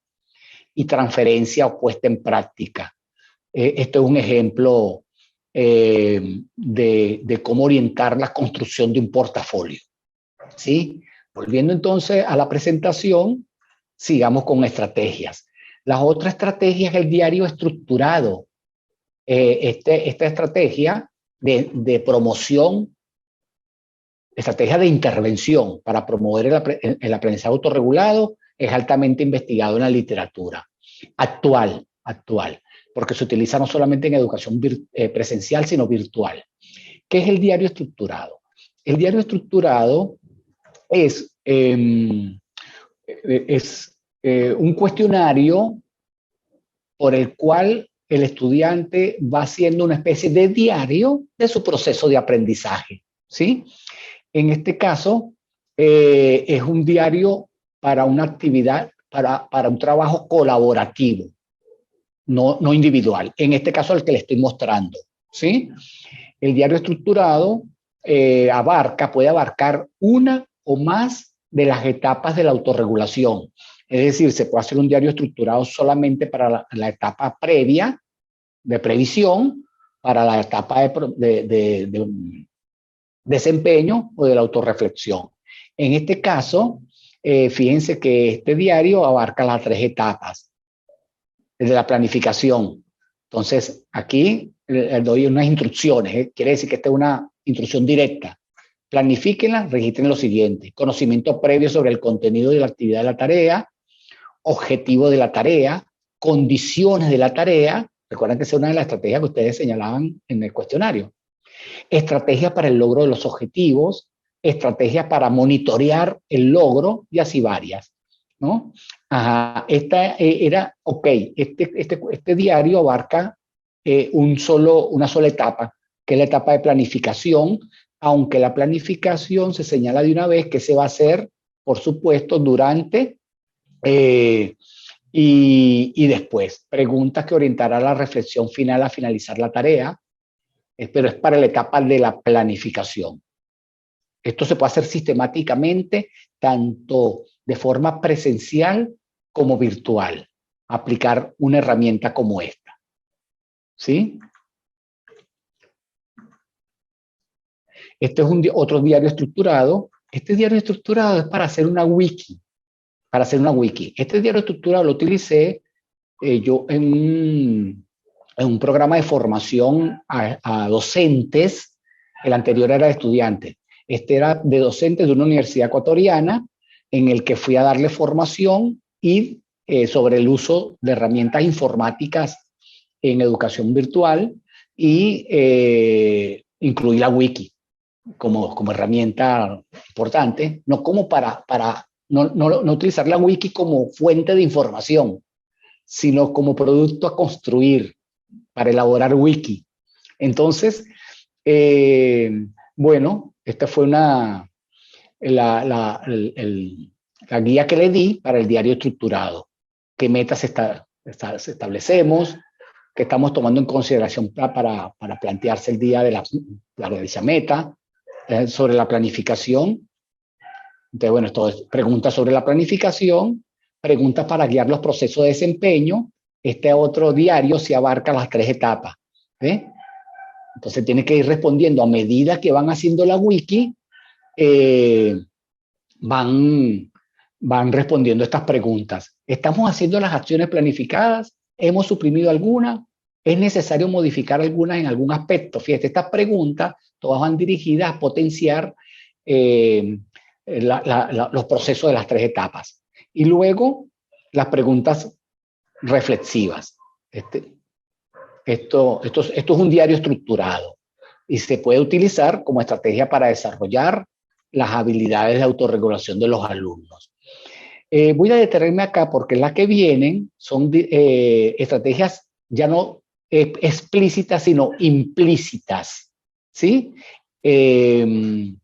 y transferencia o puesta en práctica. Esto es un ejemplo de cómo orientar la construcción de un portafolio. ¿Sí? Volviendo entonces a la presentación, sigamos con estrategias. La otra estrategia es el diario estructurado. Esta estrategia de promoción, estrategia de intervención para promover el aprendizaje autorregulado es altamente investigado en la literatura actual, porque se utiliza no solamente en educación presencial, sino virtual. ¿Qué es el diario estructurado? El diario estructurado es un cuestionario por el cual el estudiante va haciendo una especie de diario de su proceso de aprendizaje, ¿sí? En este caso, es un diario para una actividad, para un trabajo colaborativo, no individual. En este caso, el que le estoy mostrando, ¿sí? El diario estructurado puede abarcar una o más de las etapas de la autorregulación. Es decir, se puede hacer un diario estructurado solamente para la etapa previa de previsión, para la etapa de desempeño o de la autorreflexión. En este caso, fíjense que este diario abarca las 3 etapas de la planificación. Entonces, aquí les doy unas instrucciones. Quiere decir que esta es una instrucción directa. Planifíquenla, registren lo siguiente: conocimiento previo sobre el contenido de la actividad de la tarea, objetivo de la tarea, condiciones de la tarea. Recuerden que esa es una de las estrategias que ustedes señalaban en el cuestionario. Estrategias para el logro de los objetivos, estrategias para monitorear el logro y así varias, ¿no? Ajá, esta era, ok, este diario abarca una sola etapa, que es la etapa de planificación, aunque la planificación se señala de una vez que se va a hacer, por supuesto, durante y después. Preguntas que orientará la reflexión final a finalizar la tarea, pero es para la etapa de la planificación. Esto se puede hacer sistemáticamente, tanto de forma presencial como virtual. Aplicar una herramienta como esta. ¿Sí? Este es otro diario estructurado. Este diario estructurado es para hacer una wiki. Este diario estructurado lo utilicé yo en un programa de formación a docentes. El anterior era de estudiantes. Este era de docentes de una universidad ecuatoriana, en el que fui a darle formación y sobre el uso de herramientas informáticas en educación virtual, y incluí la wiki como herramienta importante, no como no utilizar la wiki como fuente de información, sino como producto a construir para elaborar wiki. Entonces, bueno, esta fue la guía que le di para el diario estructurado. ¿Qué metas establecemos? ¿Qué estamos tomando en consideración para plantearse el día de dicha meta? Sobre la planificación. Entonces, bueno, esto es preguntas sobre la planificación, preguntas para guiar los procesos de desempeño. Este otro diario se abarca las 3 etapas. Entonces, tiene que ir respondiendo a medida que van haciendo la wiki, van respondiendo estas preguntas. ¿Estamos haciendo las acciones planificadas? ¿Hemos suprimido alguna? ¿Es necesario modificar algunas en algún aspecto? Fíjate, estas preguntas todas van dirigidas a potenciar los procesos de las 3 etapas. Y luego, las preguntas reflexivas. Esto es un diario estructurado. y se puede utilizar como estrategia para desarrollar las habilidades de autorregulación de los alumnos. Voy a detenerme acá porque las que vienen son estrategias ya no explícitas, sino implícitas, ¿sí? En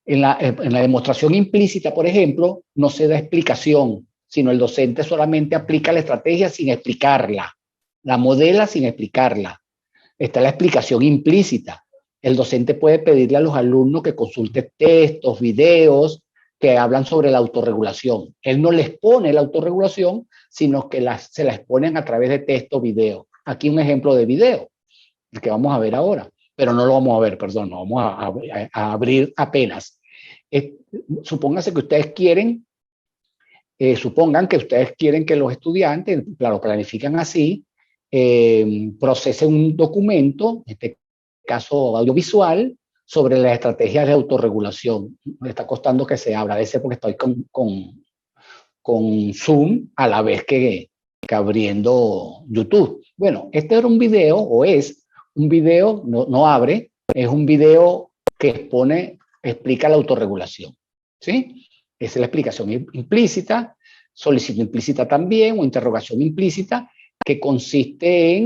la demostración implícita, por ejemplo, no se da explicación, sino el docente solamente aplica la estrategia sin explicarla, la modela sin explicarla. Está la explicación implícita. El docente puede pedirle a los alumnos que consulten textos, videos que hablan sobre la autorregulación. Él no les pone la autorregulación, sino que se la exponen a través de texto, video. Aquí un ejemplo de video, el que vamos a ver ahora, pero no lo vamos a ver, perdón, no vamos a abrir apenas. Supónganse que ustedes quieren, supongan que ustedes quieren que los estudiantes, claro, planifican así, procesen un documento, en este caso audiovisual, sobre las estrategias de autorregulación. Me está costando que se abra, debe ser porque estoy con Zoom a la vez que abriendo YouTube. Bueno, este era un video, o es un video, no abre, es un video que explica la autorregulación, ¿sí? Esa es la explicación implícita, solicitud implícita también, o interrogación implícita, que consiste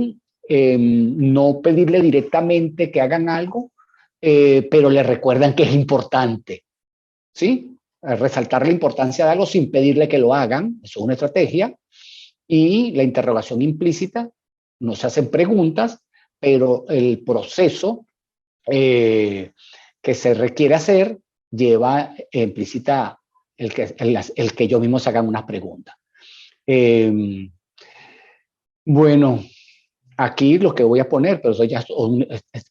en no pedirle directamente que hagan algo, pero le recuerdan que es importante, ¿sí? Resaltar la importancia de algo sin pedirle que lo hagan, eso es una estrategia. Y la interrogación implícita, no se hacen preguntas, pero el proceso que se requiere hacer lleva implícita el que ellos mismos hagan unas preguntas. Bueno, aquí lo que voy a poner, pero eso ya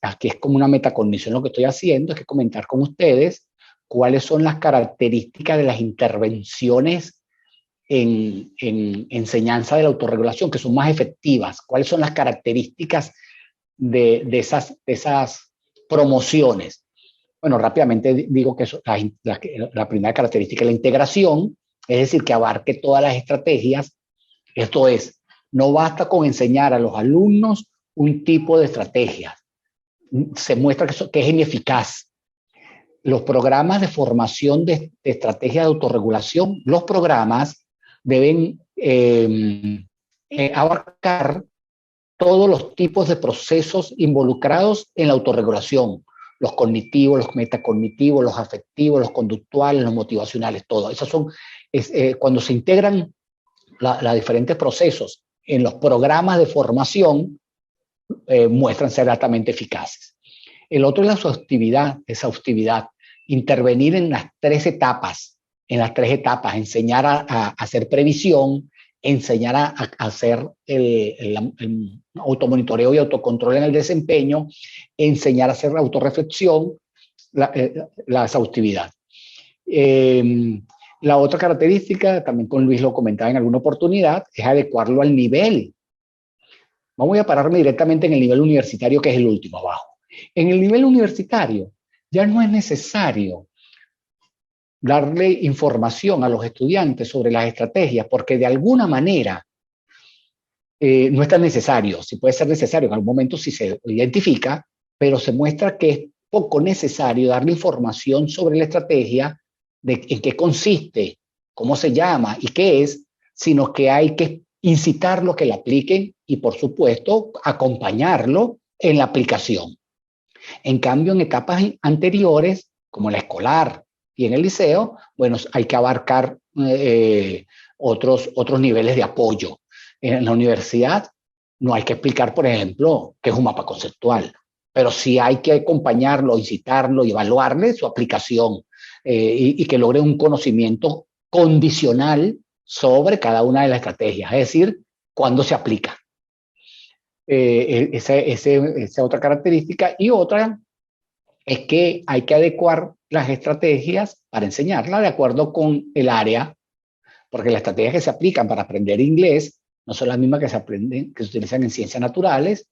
aquí es como una metacognición, lo que estoy haciendo es que comentar con ustedes cuáles son las características de las intervenciones en enseñanza de la autorregulación, que son más efectivas, cuáles son las características de esas promociones. Bueno, rápidamente digo que la primera característica es la integración, es decir, que abarque todas las estrategias. Esto es, no basta con enseñar a los alumnos un tipo de estrategia. Se muestra que es ineficaz. Los programas de formación de estrategia de autorregulación, los programas deben abarcar todos los tipos de procesos involucrados en la autorregulación. Los cognitivos, los metacognitivos, los afectivos, los conductuales, los motivacionales, todo. Esos son, cuando se integran los diferentes procesos en los programas de formación, muestran ser altamente eficaces. El otro es la exhaustividad, intervenir en las tres etapas, enseñar a hacer previsión, enseñar a hacer el automonitoreo y autocontrol en el desempeño, enseñar a hacer la autorreflexión, la exhaustividad. La otra característica, también con Luis lo comentaba en alguna oportunidad, es adecuarlo al nivel. Vamos a pararme directamente en el nivel universitario, que es el último abajo. En el nivel universitario ya no es necesario darle información a los estudiantes sobre las estrategias, porque de alguna manera no es tan necesario. Sí puede ser necesario en algún momento si se identifica, pero se muestra que es poco necesario darle información sobre la estrategia, en qué consiste, cómo se llama y qué es, sino que hay que incitarlo a que la apliquen y, por supuesto, acompañarlo en la aplicación. En cambio, en etapas anteriores, como la escolar y en el liceo, bueno, hay que abarcar otros niveles de apoyo. En la universidad no hay que explicar, por ejemplo, qué es un mapa conceptual, pero sí hay que acompañarlo, incitarlo y evaluarle su aplicación y que logre un conocimiento condicional sobre cada una de las estrategias, es decir, cuándo se aplica. Esa otra característica. Y otra es que hay que adecuar las estrategias para enseñarlas de acuerdo con el área, porque las estrategias que se aplican para aprender inglés no son las mismas que se utilizan en ciencias naturales,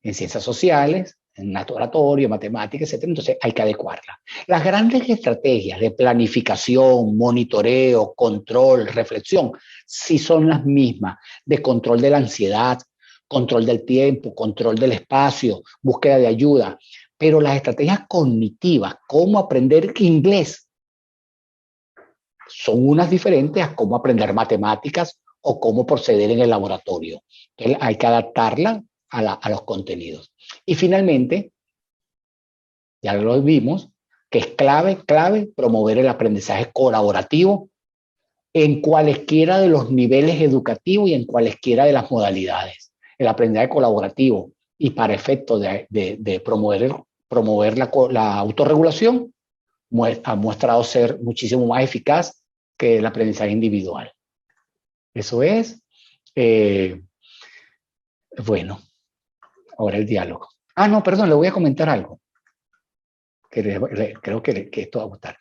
en ciencias sociales, en laboratorio, matemáticas, etc. Entonces hay que adecuarlas. Las grandes estrategias de planificación, monitoreo, control, reflexión, sí son las mismas, de control de la ansiedad, control del tiempo, control del espacio, búsqueda de ayuda, pero las estrategias cognitivas, cómo aprender inglés, son unas diferentes a cómo aprender matemáticas o cómo proceder en el laboratorio. Entonces, hay que adaptarla a los contenidos. Y finalmente, ya lo vimos, que es clave promover el aprendizaje colaborativo en cualesquiera de los niveles educativos y en cualesquiera de las modalidades. El aprendizaje colaborativo y para efecto de promover la autorregulación ha mostrado ser muchísimo más eficaz que el aprendizaje individual. Eso es. Bueno, ahora el diálogo. No, perdón, le voy a comentar algo. Creo que esto va a gustar.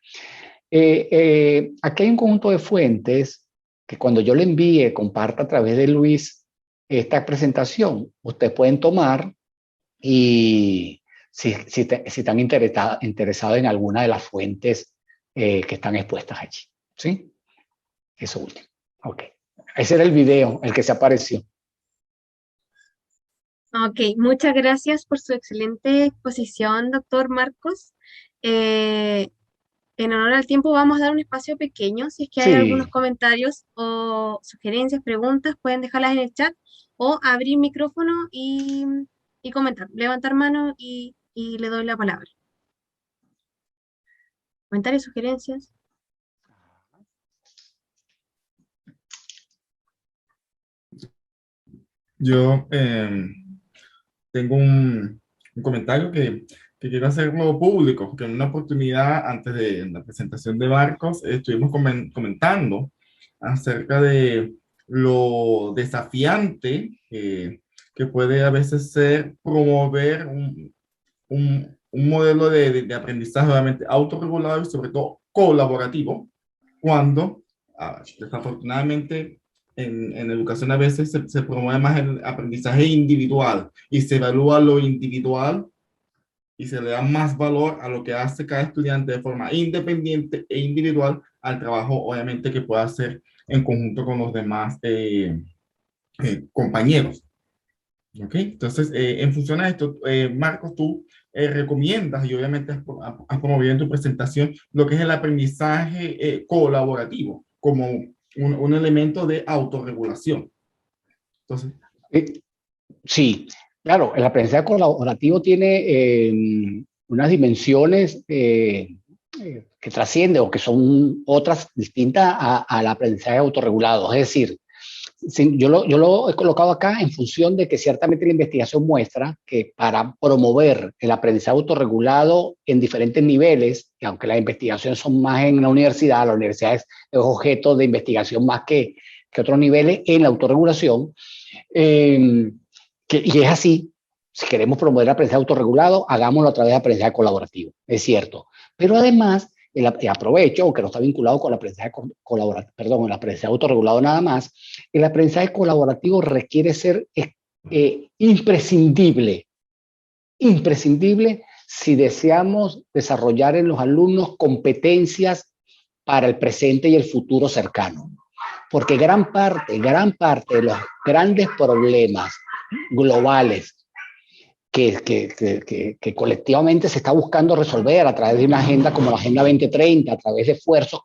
Aquí hay un conjunto de fuentes que cuando yo le envíe, comparta a través de Luis esta presentación, ustedes pueden tomar y si están interesados en alguna de las fuentes que están expuestas allí. ¿Sí? Eso último. Ok. Ese era el video, el que se apareció. Ok, muchas gracias por su excelente exposición, doctor Marcos. En honor al tiempo vamos a dar un espacio pequeño. Si es que hay algunos Sí. comentarios o sugerencias, preguntas, pueden dejarlas en el chat o abrir micrófono y comentar. Levantar mano y le doy la palabra. Comentarios, sugerencias. Yo tengo un comentario que quiero hacerlo público, que en una oportunidad antes de la presentación de Marcos estuvimos comentando acerca de lo desafiante que puede a veces ser promover un modelo de aprendizaje obviamente autorregulado y sobre todo colaborativo, cuando desafortunadamente en educación a veces se promueve más el aprendizaje individual y se evalúa lo individual y se le da más valor a lo que hace cada estudiante de forma independiente e individual al trabajo obviamente que pueda hacer en conjunto con los demás compañeros. ¿Ok? Entonces, en función a esto, Marcos, tú recomiendas y obviamente has promovido en tu presentación lo que es el aprendizaje colaborativo como un elemento de autorregulación. Entonces, Sí, claro, el aprendizaje colaborativo tiene unas dimensiones que trascienden o que son otras distintas al aprendizaje autorregulado. Es decir, yo lo he colocado acá en función de que ciertamente la investigación muestra que para promover el aprendizaje autorregulado en diferentes niveles, que aunque las investigaciones son más en la universidad es objeto de investigación más que otros niveles en la autorregulación, y es así, si queremos promover el aprendizaje autorregulado, hagámoslo a través de aprendizaje colaborativo, es cierto. Pero además, aprovecho, aunque no está vinculado con el aprendizaje el aprendizaje autorregulado nada más, el aprendizaje colaborativo requiere ser imprescindible si deseamos desarrollar en los alumnos competencias para el presente y el futuro cercano. Porque gran parte de los grandes problemas globales que colectivamente se está buscando resolver a través de una agenda como la Agenda 2030, a través de esfuerzos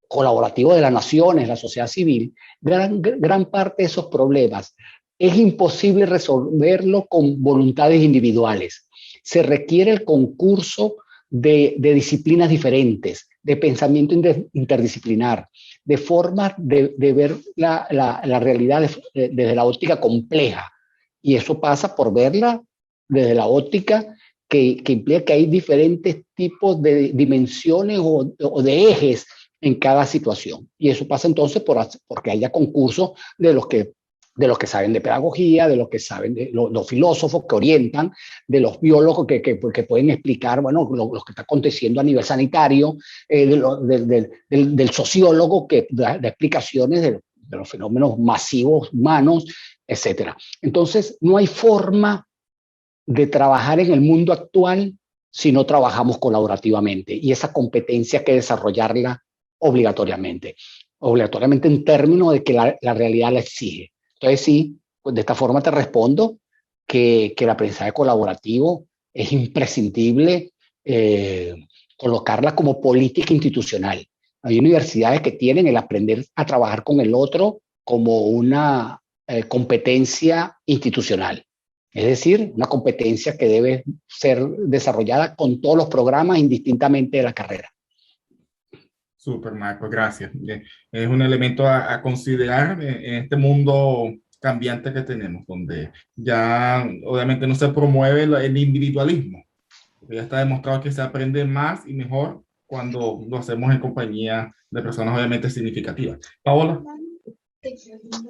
colaborativos de las naciones, la sociedad civil, gran parte de esos problemas es imposible resolverlo con voluntades individuales. Se requiere el concurso de disciplinas diferentes, de pensamiento interdisciplinar, de formas de ver la realidad desde la óptica compleja. Y eso pasa por verla desde la óptica que implica que hay diferentes tipos de dimensiones o de ejes en cada situación. Y eso pasa entonces porque haya concursos de los que saben de pedagogía, de los que saben de los filósofos que orientan, de los biólogos que pueden explicar, bueno, lo que está aconteciendo a nivel sanitario, del sociólogo que da explicaciones de los fenómenos masivos humanos, etcétera. Entonces, no hay forma de trabajar en el mundo actual si no trabajamos colaborativamente, y esa competencia hay que desarrollarla obligatoriamente en términos de que la realidad la exige. Entonces sí, pues de esta forma te respondo que el aprendizaje colaborativo es imprescindible colocarla como política institucional. Hay universidades que tienen el aprender a trabajar con el otro como una competencia institucional. Es decir, una competencia que debe ser desarrollada con todos los programas indistintamente de la carrera. Súper, Marco, gracias. Es un elemento a considerar en este mundo cambiante que tenemos, donde ya obviamente no se promueve el individualismo. Ya está demostrado que se aprende más y mejor cuando lo hacemos en compañía de personas obviamente significativas. Paola.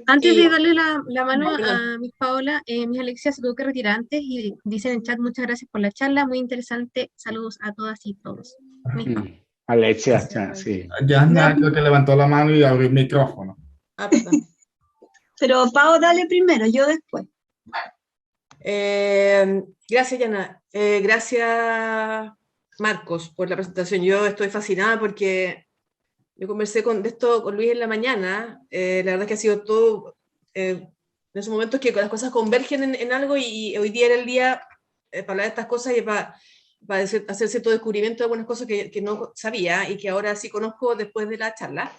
Antes de darle la mano a Miss Paola, Miss Alexia se tuvo que retirar antes y dice en el chat: muchas gracias por la charla, muy interesante, saludos a todas y todos. Alexia, sí. Ya creo que levantó la mano y abrió el micrófono. Pero Pao, dale primero, yo después. Gracias, Yana. Gracias, Marcos, por la presentación. Yo estoy fascinada porque yo conversé de esto con Luis en la mañana. La verdad es que ha sido todo, en esos momentos que las cosas convergen en algo, y hoy día era el día para hablar de estas cosas y para hacer cierto descubrimiento de algunas cosas que no sabía y que ahora sí conozco después de la charla.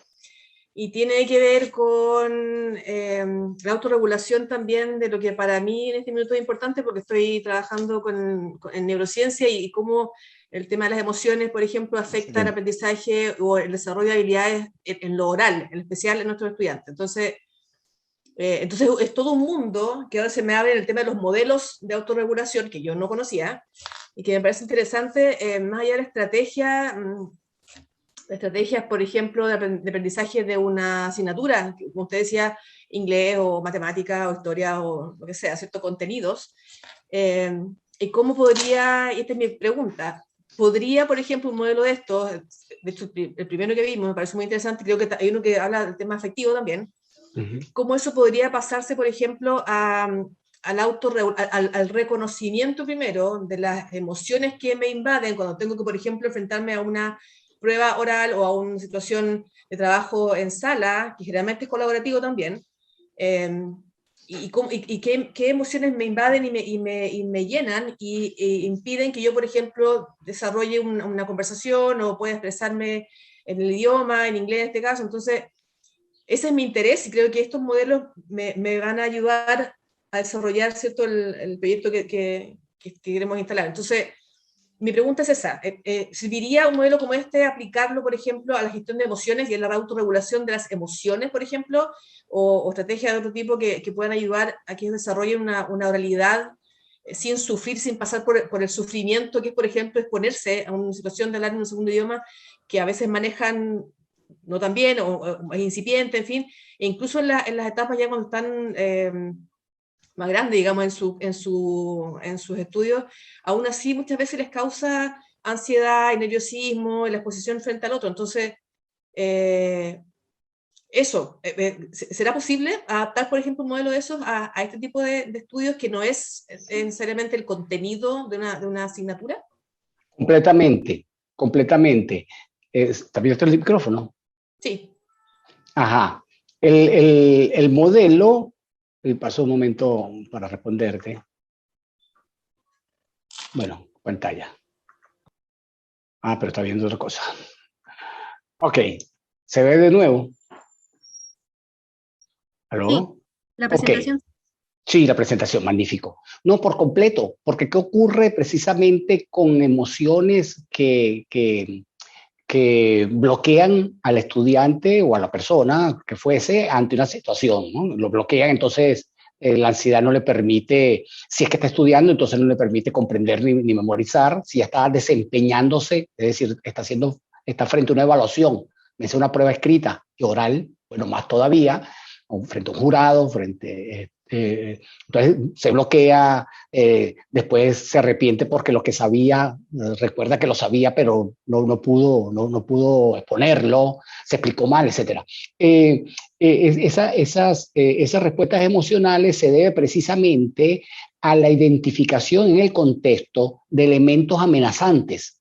Y tiene que ver con la autorregulación también, de lo que para mí en este minuto es importante, porque estoy trabajando en neurociencia y cómo el tema de las emociones, por ejemplo, afecta el aprendizaje o el desarrollo de habilidades en lo oral, en especial en nuestros estudiantes. Entonces es todo un mundo que ahora se me abre en el tema de los modelos de autorregulación, que yo no conocía, y que me parece interesante, más allá de la estrategia, estrategias, por ejemplo, de aprendizaje de una asignatura, como usted decía, inglés o matemática o historia o lo que sea, ciertos contenidos. ¿Y cómo podría, y esta es mi pregunta, podría, por ejemplo, un modelo de estos, de hecho, el primero que vimos me parece muy interesante, creo que hay uno que habla del tema afectivo también, cómo eso podría pasarse, por ejemplo, al reconocimiento primero de las emociones que me invaden cuando tengo que, por ejemplo, enfrentarme a una prueba oral o a una situación de trabajo en sala, que generalmente es colaborativo también, y qué emociones me invaden y me llenan y impiden que yo, por ejemplo, desarrolle una conversación o pueda expresarme en el idioma, en inglés en este caso. Entonces, ese es mi interés y creo que estos modelos me van a ayudar a desarrollar, ¿cierto?, el proyecto que queremos instalar. Entonces, mi pregunta es esa: ¿serviría un modelo como este aplicarlo, por ejemplo, a la gestión de emociones y a la autorregulación de las emociones, por ejemplo, o estrategias de otro tipo que puedan ayudar a que desarrollen una oralidad sin sufrir, sin pasar por el sufrimiento que es, por ejemplo, exponerse a una situación de hablar en un segundo idioma que a veces manejan no tan bien o es incipiente, en fin, e incluso en las etapas ya cuando están más grande, digamos, en sus estudios, aún así muchas veces les causa ansiedad y nerviosismo en la exposición frente al otro. Entonces, ¿será posible adaptar, por ejemplo, un modelo de esos a este tipo de estudios que no es necesariamente el contenido de una asignatura? Completamente. ¿Está abierto el micrófono? Sí. Ajá. El modelo... Y paso un momento para responderte. Bueno, pantalla. Pero está viendo otra cosa. Ok, ¿se ve de nuevo? ¿Aló? Sí, la presentación. Okay. Sí, la presentación, magnífico. No, por completo, porque ¿qué ocurre precisamente con emociones que bloquean al estudiante o a la persona que fuese ante una situación, ¿no? Lo bloquean, entonces la ansiedad no le permite, si es que está estudiando, entonces no le permite comprender ni memorizar. Si ya está desempeñándose, es decir, está frente a una evaluación, me hace una prueba escrita y oral, bueno, más todavía, frente a un jurado, entonces se bloquea, después se arrepiente porque lo que sabía, recuerda que lo sabía, pero no pudo exponerlo, se explicó mal, etc. Esas respuestas emocionales se debe precisamente a la identificación en el contexto de elementos amenazantes.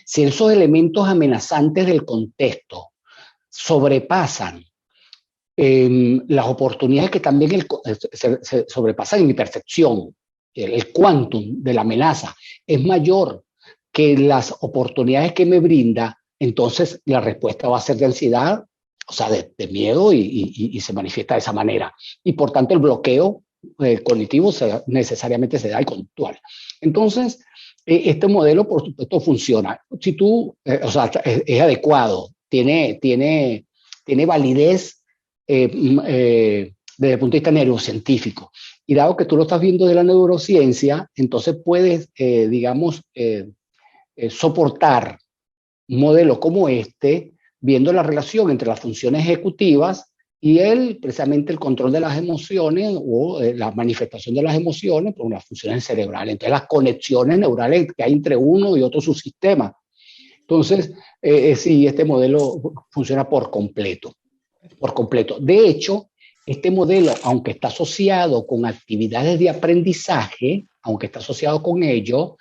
Si esos elementos amenazantes del contexto sobrepasan las oportunidades que también se sobrepasan en mi percepción, el quantum de la amenaza es mayor que las oportunidades que me brinda, entonces la respuesta va a ser de ansiedad, o sea, de miedo y se manifiesta de esa manera. Y por tanto el bloqueo cognitivo necesariamente se da y conductual. Entonces, este modelo, por supuesto, funciona. Si tú, o sea, es adecuado, tiene validez desde el punto de vista neurocientífico. Y dado que tú lo estás viendo de la neurociencia, entonces puedes, digamos, soportar un modelo como este, viendo la relación entre las funciones ejecutivas y precisamente el control de las emociones o la manifestación de las emociones por las funciones cerebrales. Entonces, las conexiones neurales que hay entre uno y otro subsistema. Entonces, sí, este modelo funciona por completo. Por completo. De hecho, este modelo, aunque está asociado con actividades de aprendizaje, aunque está asociado con ello,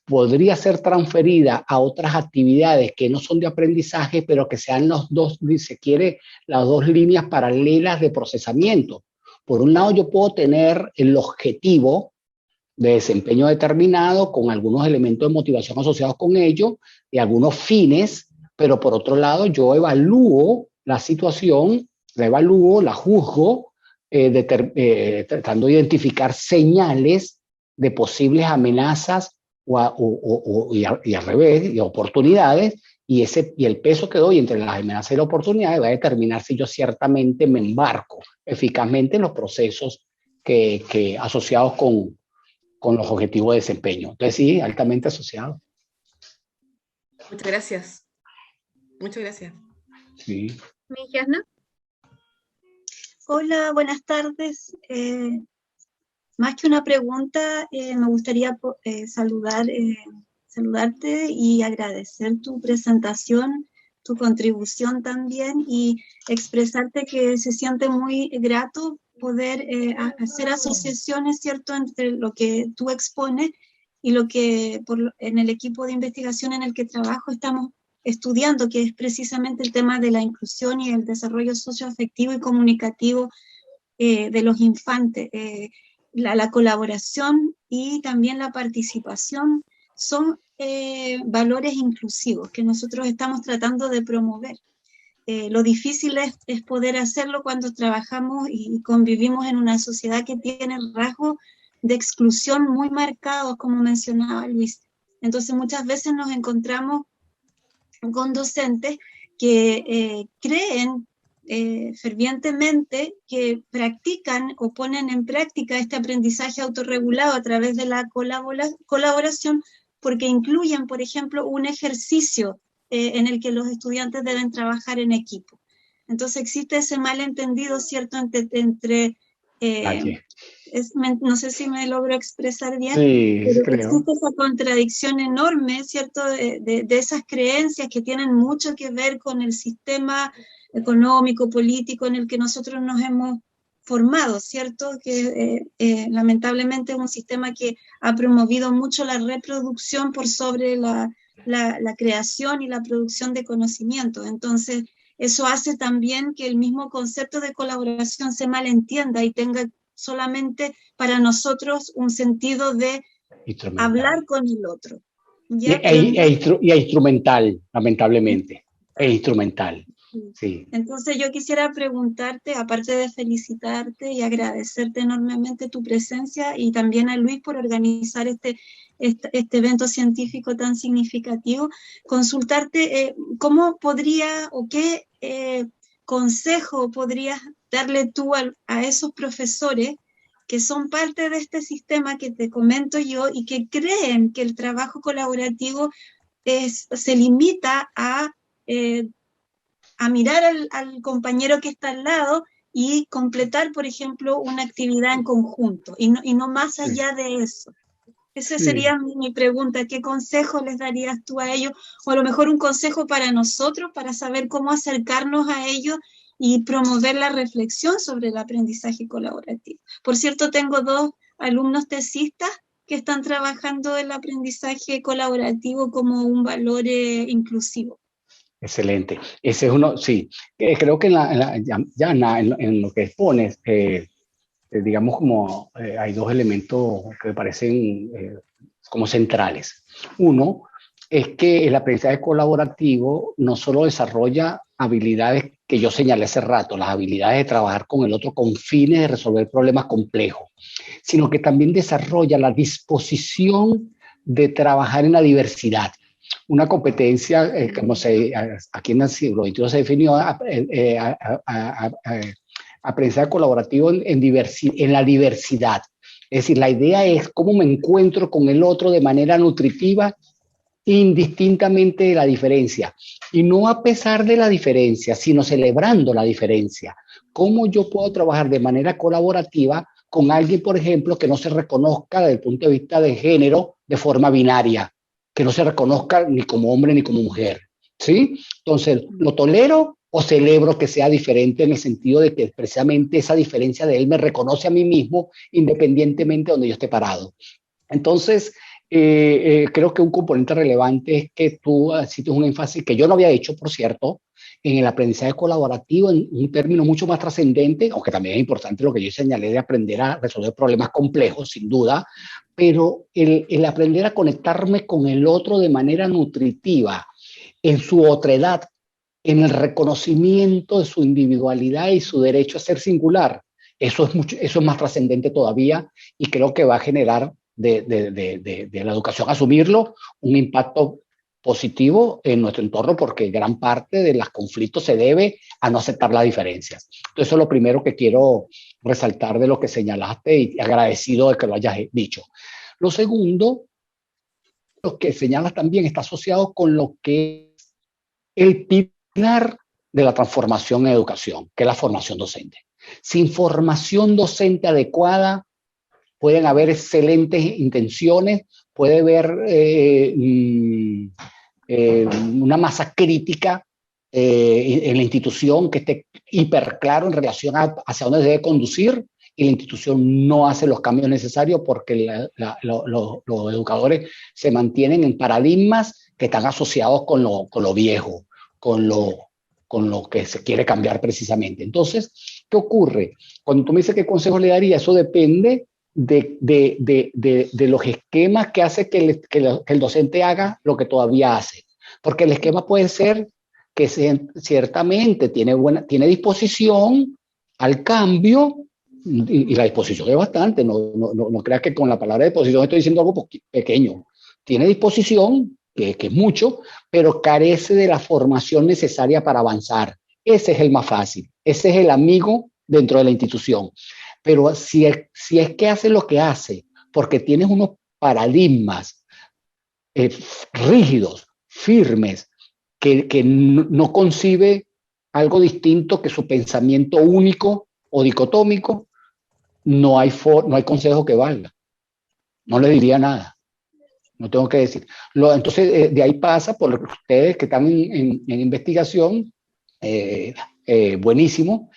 podría ser transferida a otras actividades que no son de aprendizaje, pero que sean los dos, si se quiere, las dos líneas paralelas de procesamiento. Por un lado, yo puedo tener el objetivo de desempeño determinado con algunos elementos de motivación asociados con ello y algunos fines, pero por otro lado, yo evalúo la situación, la juzgo, tratando de identificar señales de posibles amenazas y al revés, y oportunidades, y el peso que doy entre las amenazas y las oportunidades va a determinar si yo ciertamente me embarco eficazmente en los procesos asociados con los objetivos de desempeño. Entonces sí, altamente asociado. Muchas gracias. Muchas gracias. Sí. Yasna. Hola, buenas tardes. Más que una pregunta, me gustaría saludarte y agradecer tu presentación, tu contribución también, y expresarte que se siente muy grato poder hacer asociaciones, ¿cierto?, entre lo que tú expones y lo que en el equipo de investigación en el que trabajo estamos estudiando, que es precisamente el tema de la inclusión y el desarrollo socioafectivo y comunicativo de los infantes. La colaboración y también la participación son valores inclusivos que nosotros estamos tratando de promover. Lo difícil es poder hacerlo cuando trabajamos y convivimos en una sociedad que tiene rasgos de exclusión muy marcados, como mencionaba Luis. Entonces muchas veces nos encontramos con docentes que creen fervientemente que practican o ponen en práctica este aprendizaje autorregulado a través de la colaboración, porque incluyen, por ejemplo, un ejercicio en el que los estudiantes deben trabajar en equipo. Entonces existe ese malentendido, ¿cierto?, entre no sé si me logro expresar bien, sí, pero creo. existe esa contradicción enorme, ¿cierto?, de esas creencias que tienen mucho que ver con el sistema económico, político en el que nosotros nos hemos formado, ¿cierto?, que lamentablemente es un sistema que ha promovido mucho la reproducción por sobre la creación y la producción de conocimiento. Entonces, eso hace también que el mismo concepto de colaboración se malentienda y tenga solamente para nosotros un sentido de hablar con el otro. ¿Ya? Y instrumental, lamentablemente. Instrumental. Sí. Entonces yo quisiera preguntarte, aparte de felicitarte y agradecerte enormemente tu presencia, y también a Luis por organizar este evento científico tan significativo, consultarte cómo podría o qué consejo podrías darle tú a esos profesores que son parte de este sistema que te comento yo y que creen que el trabajo colaborativo se limita a mirar al compañero que está al lado y completar, por ejemplo, una actividad en conjunto, y no más allá de eso. Esa sería mi pregunta. ¿Qué consejo les darías tú a ellos? O a lo mejor un consejo para nosotros, para saber cómo acercarnos a ellos y promover la reflexión sobre el aprendizaje colaborativo. Por cierto, tengo 2 alumnos tesistas que están trabajando el aprendizaje colaborativo como un valor inclusivo. Excelente. Ese es uno, sí. Creo que en lo que expones, digamos como hay dos elementos que me parecen como centrales. Uno es que el aprendizaje colaborativo no solo desarrolla habilidades que yo señalé hace rato, las habilidades de trabajar con el otro con fines de resolver problemas complejos, sino que también desarrolla la disposición de trabajar en la diversidad. Una competencia, como aquí en el siglo XXI se definió, aprendizaje colaborativo en la diversidad. Es decir, la idea es cómo me encuentro con el otro de manera nutritiva, indistintamente de la diferencia. Y no a pesar de la diferencia, sino celebrando la diferencia. Cómo yo puedo trabajar de manera colaborativa con alguien, por ejemplo, que no se reconozca desde el punto de vista de género de forma binaria, que no se reconozca ni como hombre ni como mujer, ¿sí? Entonces, ¿lo tolero o celebro que sea diferente en el sentido de que precisamente esa diferencia de él me reconoce a mí mismo independientemente de donde yo esté parado? Entonces, creo que un componente relevante es que tú hiciste un énfasis que yo no había hecho, por cierto, en el aprendizaje colaborativo, en un término mucho más trascendente, aunque también es importante lo que yo señalé de aprender a resolver problemas complejos, sin duda, pero el aprender a conectarme con el otro de manera nutritiva, en su otredad, en el reconocimiento de su individualidad y su derecho a ser singular. Eso es más trascendente todavía y creo que va a generar de la educación, asumirlo, un impacto positivo en nuestro entorno porque gran parte de los conflictos se debe a no aceptar las diferencias. Entonces, eso es lo primero que quiero resaltar de lo que señalaste y agradecido de que lo hayas dicho. Lo segundo, lo que señalas también está asociado con lo que es el pilar de la transformación en educación, que es la formación docente. Sin formación docente adecuada, pueden haber excelentes intenciones, puede haber una masa crítica en la institución que esté hiper claro en relación a hacia dónde debe conducir y la institución no hace los cambios necesarios porque los educadores se mantienen en paradigmas que están asociados con lo viejo, con lo que se quiere cambiar precisamente. Entonces, ¿qué ocurre? Cuando tú me dices qué consejo le daría, eso depende de los esquemas que hace que el docente haga lo que todavía hace. Porque el esquema puede ser que ciertamente tiene disposición al cambio, y la disposición es bastante, no creas que con la palabra disposición estoy diciendo algo pequeño. Tiene disposición, que es mucho, pero carece de la formación necesaria para avanzar. Ese es el más fácil, ese es el amigo dentro de la institución. Pero si es que hace lo que hace, porque tienes unos paradigmas rígidos, firmes, que no concibe algo distinto que su pensamiento único o dicotómico, no hay consejo que valga. No le diría nada. No tengo que decir. Entonces, de ahí pasa por lo que ustedes que están en investigación, buenísimo.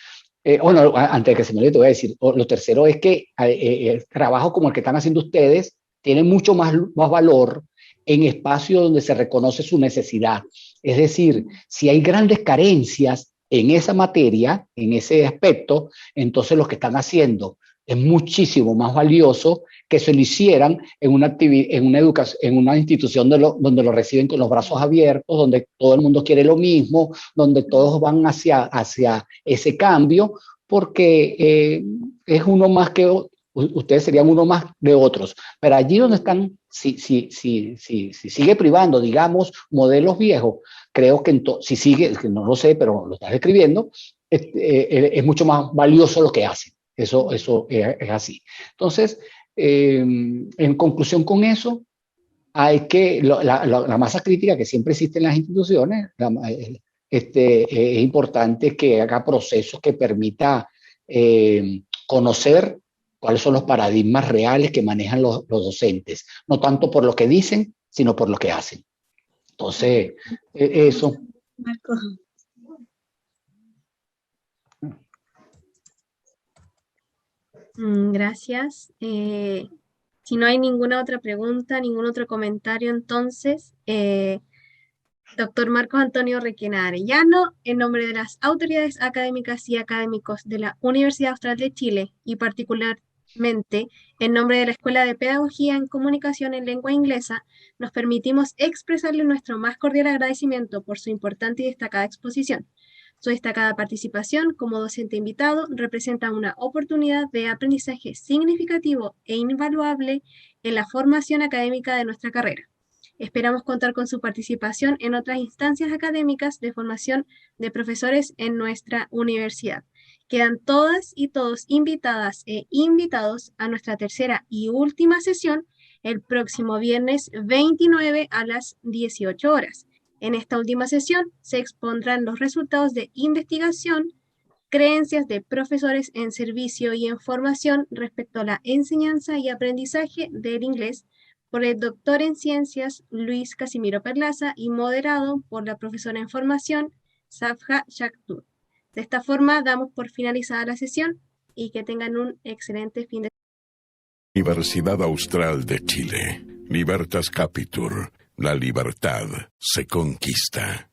Bueno, antes de que se me olvide, te voy a decir, lo tercero es que el trabajo como el que están haciendo ustedes tiene mucho más valor en espacios donde se reconoce su necesidad. Es decir, si hay grandes carencias en esa materia, en ese aspecto, entonces lo que están haciendo es muchísimo más valioso que se lo hicieran en una institución donde lo reciben con los brazos abiertos, donde todo el mundo quiere lo mismo, donde todos van hacia ese cambio, porque es uno más que ustedes serían uno más de otros. Pero allí donde están, si sigue privando, digamos, modelos viejos, creo que si sigue, no lo sé, pero lo estás describiendo, es mucho más valioso lo que hacen. Eso es así. Entonces, en conclusión con eso, hay que, la masa crítica que siempre existe en las instituciones, es importante que haga procesos que permita conocer cuáles son los paradigmas reales que manejan los docentes, no tanto por lo que dicen, sino por lo que hacen. Entonces, eso. Marco. Gracias. Si no hay ninguna otra pregunta, ningún otro comentario, entonces Doctor Marcos Antonio Requena Arellano, en nombre de las autoridades académicas y académicos de la Universidad Austral de Chile y particularmente en nombre de la Escuela de Pedagogía en Comunicación en Lengua Inglesa, nos permitimos expresarle nuestro más cordial agradecimiento por su importante y destacada exposición. Su destacada participación como docente invitado representa una oportunidad de aprendizaje significativo e invaluable en la formación académica de nuestra carrera. Esperamos contar con su participación en otras instancias académicas de formación de profesores en nuestra universidad. Quedan todas y todos invitadas e invitados a nuestra tercera y última sesión el próximo viernes 29 a las 18 horas. En esta última sesión se expondrán los resultados de investigación, creencias de profesores en servicio y en formación respecto a la enseñanza y aprendizaje del inglés por el doctor en ciencias Luis Casimiro Perlaza y moderado por la profesora en formación Safha Shakhtur. De esta forma damos por finalizada la sesión y que tengan un excelente fin de semana. Universidad Austral de Chile. Libertas Capitur. La libertad se conquista.